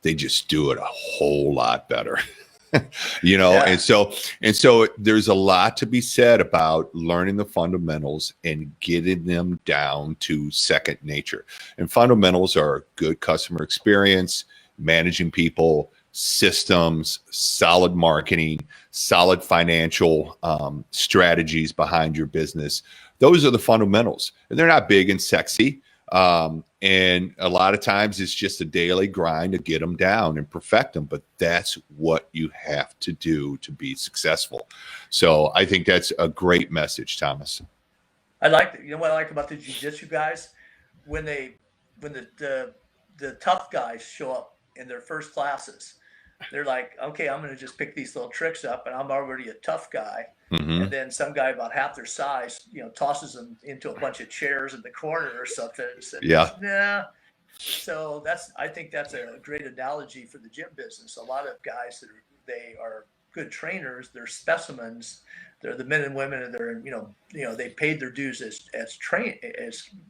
They just do it a whole lot better. Yeah. And so there's a lot to be said about learning the fundamentals and getting them down to second nature. And fundamentals are good customer experience, managing people, systems, solid marketing, solid financial strategies behind your business. Those are the fundamentals, and they're not big and sexy. And a lot of times it's just a daily grind to get them down and perfect them. But that's what you have to do to be successful. So I think that's a great message, Thomas. I like, what I like about the jiu-jitsu guys, when the tough guys show up in their first classes, they're like, okay, I'm going to just pick these little tricks up, and I'm already a tough guy. Mm-hmm. And then some guy about half their size, tosses them into a bunch of chairs in the corner or something. So, Yeah. So I think that's a great analogy for the gym business. A lot of guys they are good trainers. They're specimens. They're the men and women, and they're they paid their dues as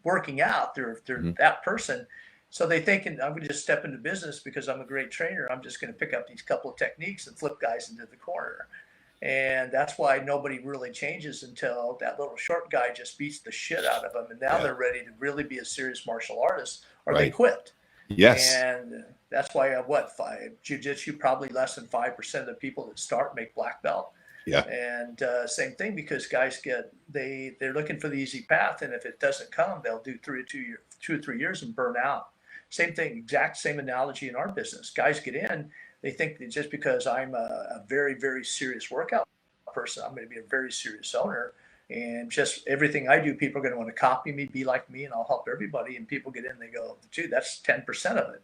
working out. They're Mm-hmm. that person. So they think, I'm going to just step into business because I'm a great trainer. I'm just going to pick up these couple of techniques and flip guys into the corner. And that's why nobody really changes until that little short guy just beats the shit out of them. And now they're ready to really be a serious martial artist, or they quit. Yes. And that's why jiu-jitsu, probably less than 5% of the people that start make black belt. Yeah. And same thing, because guys they're looking for the easy path. And if it doesn't come, they'll do 2 or 3 years and burn out. Same thing, exact same analogy in our business. Guys get in, they think that just because I'm a very, very serious workout person, I'm going to be a very serious owner. And just everything I do, people are going to want to copy me, be like me, and I'll help everybody. And people get in, they go, dude, that's 10% of it.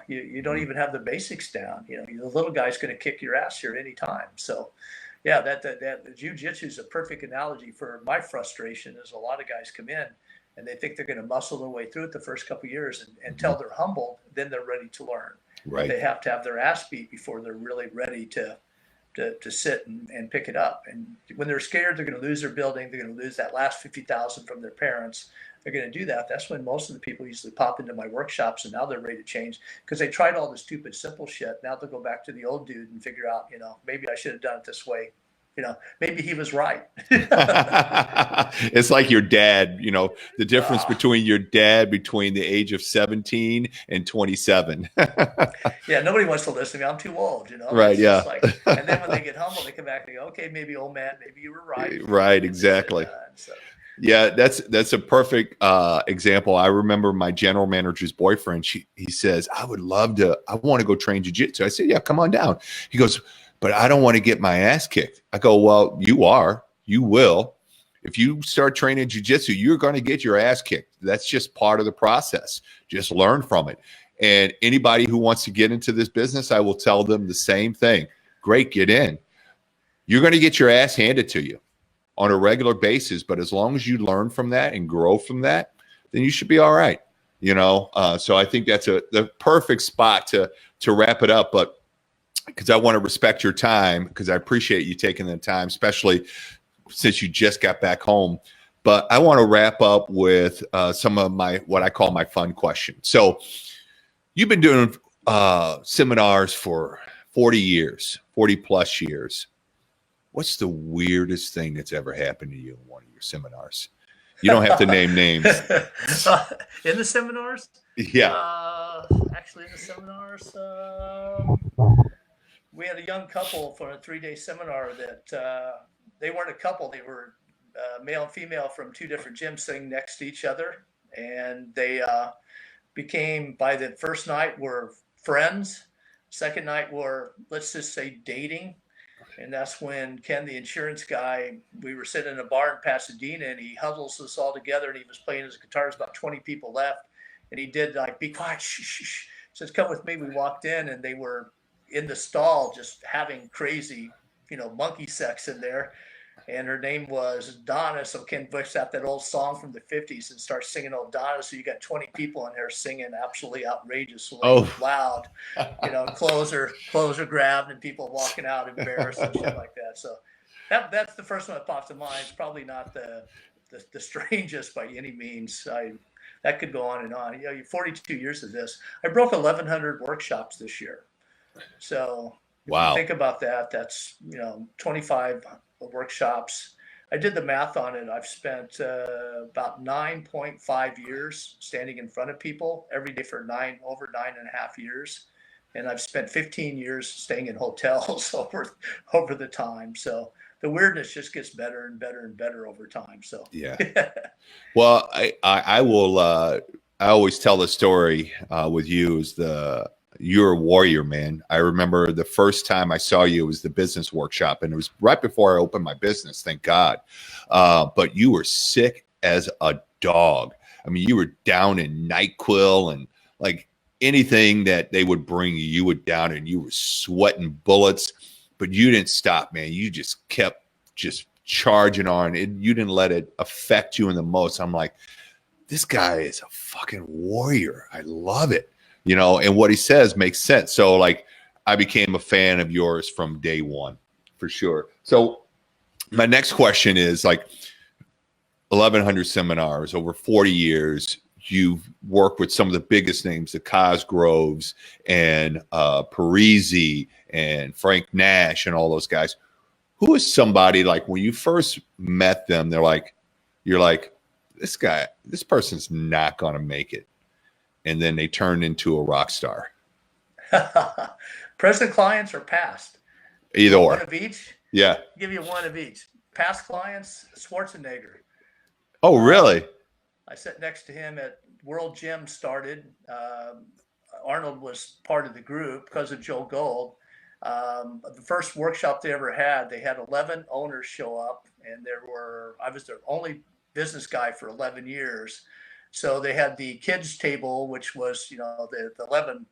You don't even have the basics down. The little guy's going to kick your ass here anytime. So, yeah, that jiu-jitsu is a perfect analogy for my frustration. Is a lot of guys come in and they think they're going to muscle their way through it the first couple of years, and until they're humbled, then they're ready to learn. Right. They have to have their ass beat before they're really ready to sit and pick it up. And when they're scared, they're going to lose their building. They're going to lose that last $50,000 from their parents. They're going to do that. That's when most of the people usually pop into my workshops, and now they're ready to change because they tried all the stupid, simple shit. Now they'll go back to the old dude and figure out, maybe I should have done it this way. Maybe he was right. It's like your dad, the difference between your dad between the age of 17 and 27. Yeah, nobody wants to listen to me. I'm too old, Right, yeah. And then when they get humble, they come back and go, okay, maybe old man, maybe you were right. Right, exactly. Yeah, that's a perfect example. I remember my general manager's boyfriend. He says, I want to go train jiu-jitsu. I said, yeah, come on down. He goes, but I don't want to get my ass kicked. I go, well, you will. If you start training jiu-jitsu, you're going to get your ass kicked. That's just part of the process. Just learn from it. And anybody who wants to get into this business, I will tell them the same thing. Great, get in. You're going to get your ass handed to you on a regular basis. But as long as you learn from that and grow from that, then you should be all right. So I think that's the perfect spot to wrap it up. But because I want to respect your time, because I appreciate you taking the time, especially since you just got back home. But I want to wrap up with some of what I call my fun questions. So you've been doing seminars for 40 plus years. What's the weirdest thing that's ever happened to you in one of your seminars? You don't have to name names. In the seminars? Yeah. Actually, in the seminars, we had a young couple for a 3-day seminar that they weren't a couple. They were male and female from two different gyms sitting next to each other. And they became, by the first night, were friends. Second night were, let's just say, dating. And that's when Ken, the insurance guy, we were sitting in a bar in Pasadena, and he huddles us all together, and he was playing his guitar. There's about 20 people left. And he did like, be quiet, shh, shh, shh. He says, come with me. We walked in, and they were in the stall just having crazy, monkey sex in there. And her name was Donna. So Ken whips out that old song from the 50s and starts singing old Donna. So you got 20 people in there singing absolutely outrageously loud. Clothes are grabbed and people walking out embarrassed and shit like that. So that's the first one that pops to mind. It's probably not the strangest by any means. That could go on and on. 42 years of this. I broke 1,100 workshops this year. So if you think about that, that's 25 workshops. I did the math on it. I've spent about 9.5 years standing in front of people every day for over 9.5 years, and I've spent 15 years staying in hotels over the time. So the weirdness just gets better and better and better over time. So yeah. Well, I will. I always tell the story with you is you're a warrior, man. I remember the first time I saw you, it was the business workshop, and it was right before I opened my business, thank God. But you were sick as a dog. I mean, you were down in NyQuil and like anything that they would bring you were down, and you were sweating bullets, but you didn't stop, man. You just kept just charging on. You didn't let it affect you in the most. I'm like, this guy is a fucking warrior. I love it. And what he says makes sense. So like, I became a fan of yours from day one for sure. So my next question is like 1,100 seminars over 40 years. You've worked with some of the biggest names, the Cosgroves and Parisi and Frank Nash and all those guys. Who is somebody like when you first met them, you're like, this person's not going to make it. And then they turned into a rock star? Present clients or past? Either or. One of each? Yeah. I'll give you one of each. Past clients, Schwarzenegger. Oh, really? I sat next to him at World Gym started. Arnold was part of the group because of Joe Gold. The first workshop they ever had, they had 11 owners show up, and I was their only business guy for 11 years. So they had the kids table, which was, the 11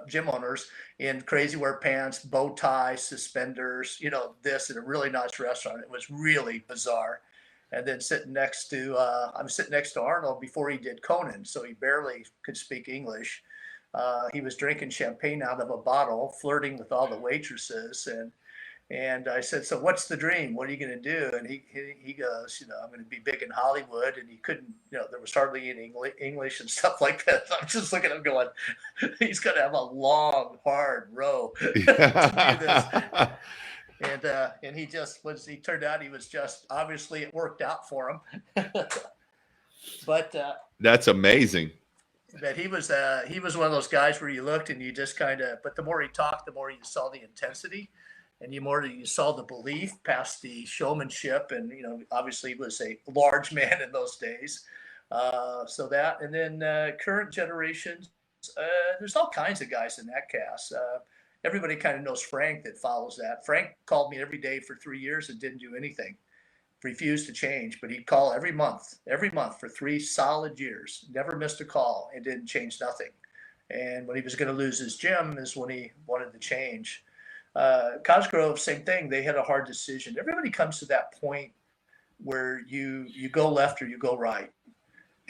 gym owners in crazy wear pants, bow tie, suspenders, this in a really nice restaurant. It was really bizarre. And then I'm sitting next to Arnold before he did Conan. So he barely could speak English. He was drinking champagne out of a bottle, flirting with all the waitresses. And I said, so what's the dream? What are you going to do? And he goes, I'm going to be big in Hollywood. And he couldn't, there was hardly any English and stuff like that. So I'm just looking at him going, he's going to have a long, hard row to do this. And he turned out he was just, obviously it worked out for him. But that's amazing. But he was one of those guys where you looked and you just but the more he talked, the more you saw the intensity. And the more you saw the belief past the showmanship, and obviously he was a large man in those days. So that, and then current generations, there's all kinds of guys in that cast. Everybody kind of knows Frank that follows that. Frank called me every day for 3 years and didn't do anything, refused to change, but he'd call every month for 3 solid years, never missed a call, and didn't change nothing. And when he was going to lose his gym is when he wanted to change. Cosgrove, same thing. They had a hard decision. Everybody comes to that point where you go left or you go right,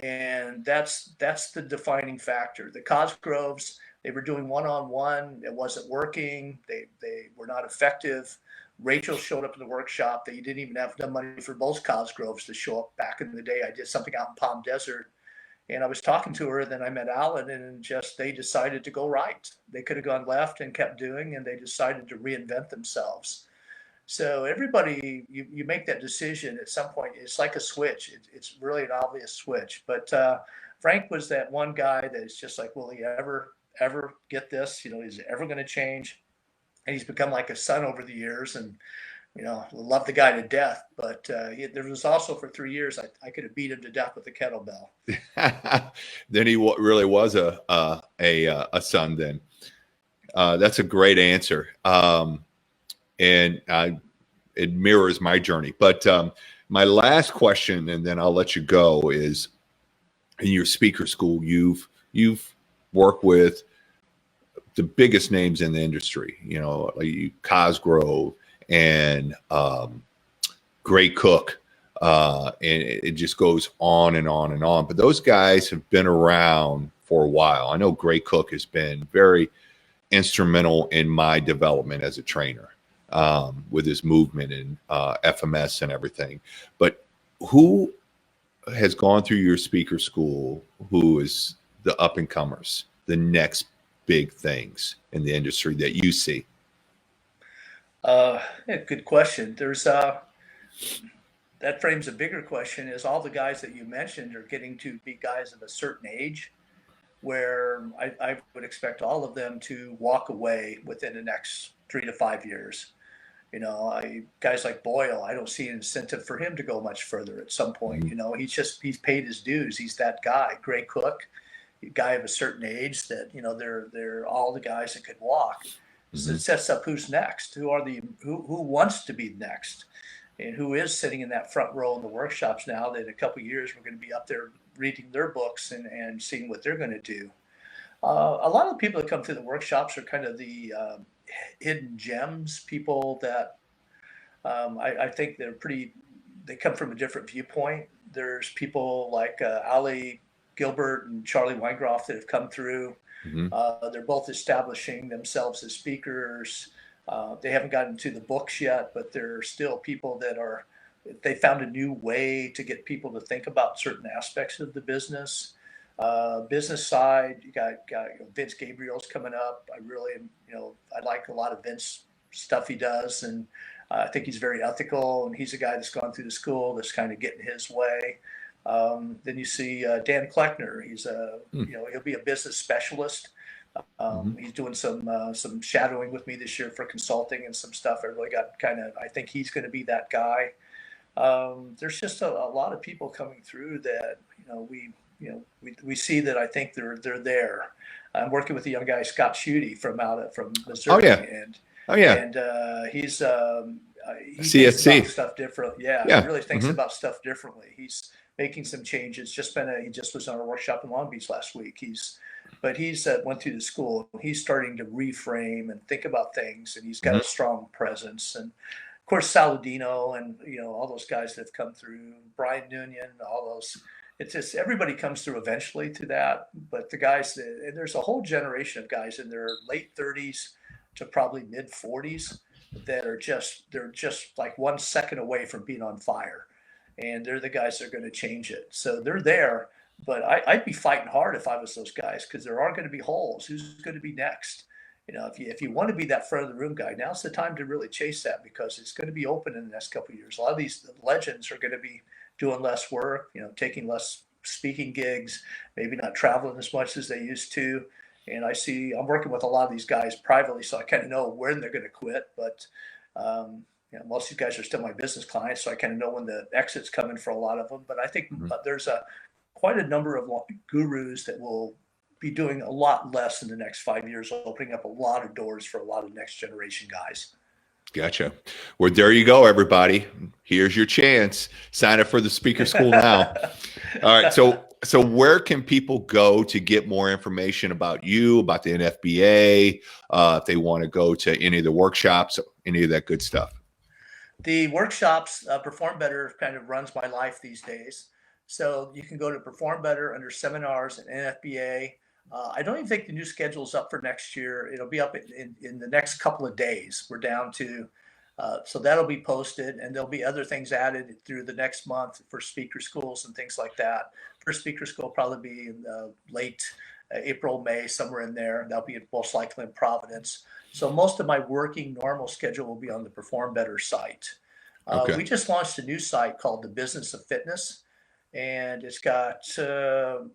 and that's the defining factor. The Cosgroves, they were doing one-on-one. It wasn't working. They were not effective. Rachel showed up in the workshop. They didn't even have enough money for both Cosgroves to show up. Back in the day, I did something out in Palm Desert. And I was talking to her, then I met Alan, and they decided to go right. They could have gone left and kept doing, and they decided to reinvent themselves. So everybody, you make that decision at some point. It's like a switch. It's really an obvious switch. But Frank was that one guy that is just like, will he ever get this? Is he ever going to change? And he's become like a son over the years. And love the guy to death, but there was also for 3 years I could have beat him to death with a kettlebell. Then he really was a son. Then that's a great answer, and it mirrors my journey. But my last question, and then I'll let you go, is in your speaker school, you've worked with the biggest names in the industry, like Cosgrove and Gray Cook, and it just goes on and on and on. But those guys have been around for a while. I know Gray Cook has been very instrumental in my development as a trainer, with his movement and FMS and everything. But who has gone through your speaker school who is the up and comers, the next big things in the industry that you see? Yeah, good question. There's that frames a bigger question. Is all the guys that you mentioned are getting to be guys of a certain age where I would expect all of them to walk away within the next 3 to 5 years. Guys like Boyle, I don't see an incentive for him to go much further at some point. He's paid his dues. He's that guy. Gray Cook, a guy of a certain age that, they're all the guys that could walk. So it sets up who's next, who wants to be next, and who is sitting in that front row in the workshops now that in a couple of years we're going to be up there reading their books and seeing what they're going to do. A lot of the people that come through the workshops are kind of the hidden gems, people that I think they come from a different viewpoint. There's people like Ali Gilbert and Charlie Weingroff that have come through. They're both establishing themselves as speakers. They haven't gotten to the books yet, but they're still people that they found a new way to get people to think about certain aspects of the business. Business side, you got Vince Gabriel's coming up. I like a lot of Vince stuff he does, and I think he's very ethical, and he's a guy that's gone through the school that's kind of getting his way. Then you see Dan Kleckner. He's he'll be a business specialist. He's doing some shadowing with me this year for consulting and some stuff. I really got I think he's going to be that guy. There's just a lot of people coming through that we see that I think they're there. I'm working with a young guy, Scott Schutte from Missouri. And he's he thinks about stuff differently. Yeah, he really thinks about stuff differently. He's making some changes. He just was on a workshop in Long Beach last week. He's went through the school. He's starting to reframe and think about things, and he's got a strong presence. And of course, Saladino and all those guys that have come through, Brian Noonan, all those. It's just everybody comes through eventually to that. But the guys, and there's a whole generation of guys in their late 30s to probably mid 40s that they're just like 1 second away from being on fire, and they're the guys that are going to change it. So they're there. But I'd be fighting hard if I was those guys, because there are going to be holes. Who's going to be next? If you want to be that front of the room guy, now's the time to really chase that, because it's going to be open in the next couple of years. A lot of these legends are going to be doing less work, taking less speaking gigs, maybe not traveling as much as they used to. And I'm working with a lot of these guys privately, so I kind of know when they're going to quit. But most of these guys are still my business clients, so I kind of know when the exit's coming for a lot of them. But I think there's quite a number of gurus that will be doing a lot less in the next 5 years, opening up a lot of doors for a lot of next generation guys. Gotcha. Well, there you go, everybody. Here's your chance. Sign up for the speaker school now. All right. So where can people go to get more information about you, about the NFBA, if they want to go to any of the workshops, any of that good stuff? The workshops, Perform Better kind of runs my life these days. So you can go to Perform Better under seminars and NFBA. I don't even think the new schedule is up for next year. It'll be up in the next couple of days. We're down to, so that'll be posted, and there'll be other things added through the next month for speaker schools and things like that. First speaker school will probably be in late April, May, somewhere in there. That'll be most likely in Providence. So most of my working normal schedule will be on the Perform Better site. Okay. We just launched a new site called The Business of Fitness. And it's got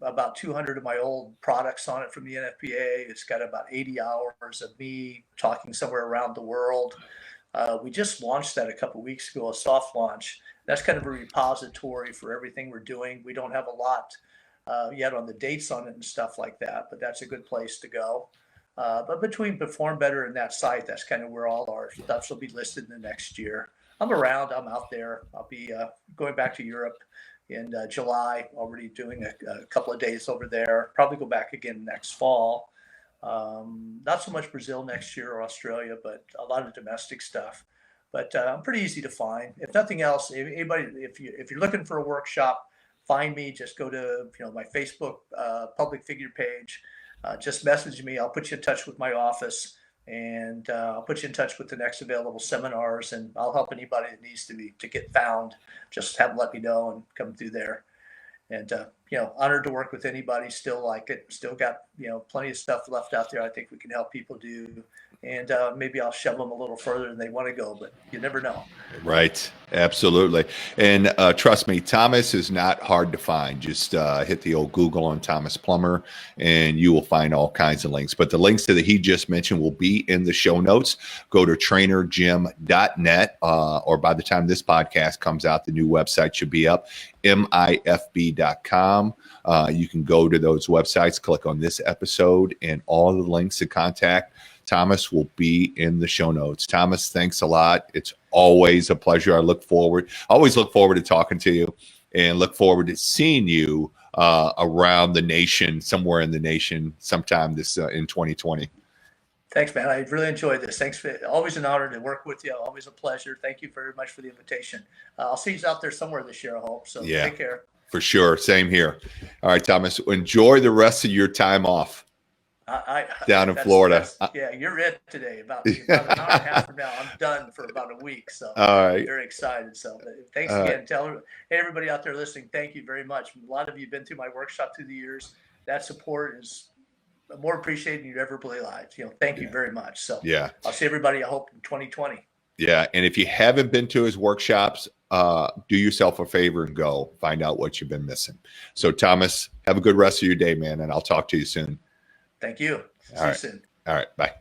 about 200 of my old products on it from the NFBA. It's got about 80 hours of me talking somewhere around the world. We just launched that a couple weeks ago, a soft launch. That's kind of a repository for everything we're doing. We don't have a lot yet on the dates on it and stuff like that, but that's a good place to go. But between Perform Better and that site, that's kind of where all our stuff will be listed in the next year. I'm around. I'm out there. I'll be going back to Europe in July. Already doing a couple of days over there. Probably go back again next fall. Not so much Brazil next year or Australia, but a lot of domestic stuff. But I'm pretty easy to find. If nothing else, if you're looking for a workshop, find me. Just go to my Facebook public figure page. Just message me. I'll put you in touch with my office, and I'll put you in touch with the next available seminars, and I'll help anybody that needs to get found. Just let me know and come through there. And honored to work with anybody. Still like it. Still got plenty of stuff left out there. I think we can help people do, and maybe I'll shove them a little further than they want to go. But you never know. Right. Absolutely. And trust me, Thomas is not hard to find. Just hit the old Google on Thomas Plummer, and you will find all kinds of links. But the links that he just mentioned will be in the show notes. Go to trainerjim.net, or by the time this podcast comes out, the new website should be up, mifb.com. You can go to those websites, click on this episode, and all the links to contact Thomas will be in the show notes. Thomas, thanks a lot. It's always a pleasure. I always look forward to talking to you, and look forward to seeing you around the nation, somewhere in the nation, sometime this in 2020. Thanks, man. I really enjoyed this. Thanks. Always an honor to work with you. Always a pleasure. Thank you very much for the invitation. I'll see you out there somewhere this year, I hope. So Take care. For sure. Same here. All right, Thomas, enjoy the rest of your time off. Down in Florida. You're it today. About an hour and a half from now, I'm done for about a week. So all right. Very excited. So thanks again. Hey, everybody out there listening, thank you very much. A lot of you have been through my workshop through the years. That support is more appreciated than you'd ever realized. Thank you very much. So I'll see everybody, I hope, in 2020. Yeah. And if you haven't been to his workshops, do yourself a favor and go find out what you've been missing. So Thomas, have a good rest of your day, man. And I'll talk to you soon. Thank you. See you soon. All right. Bye.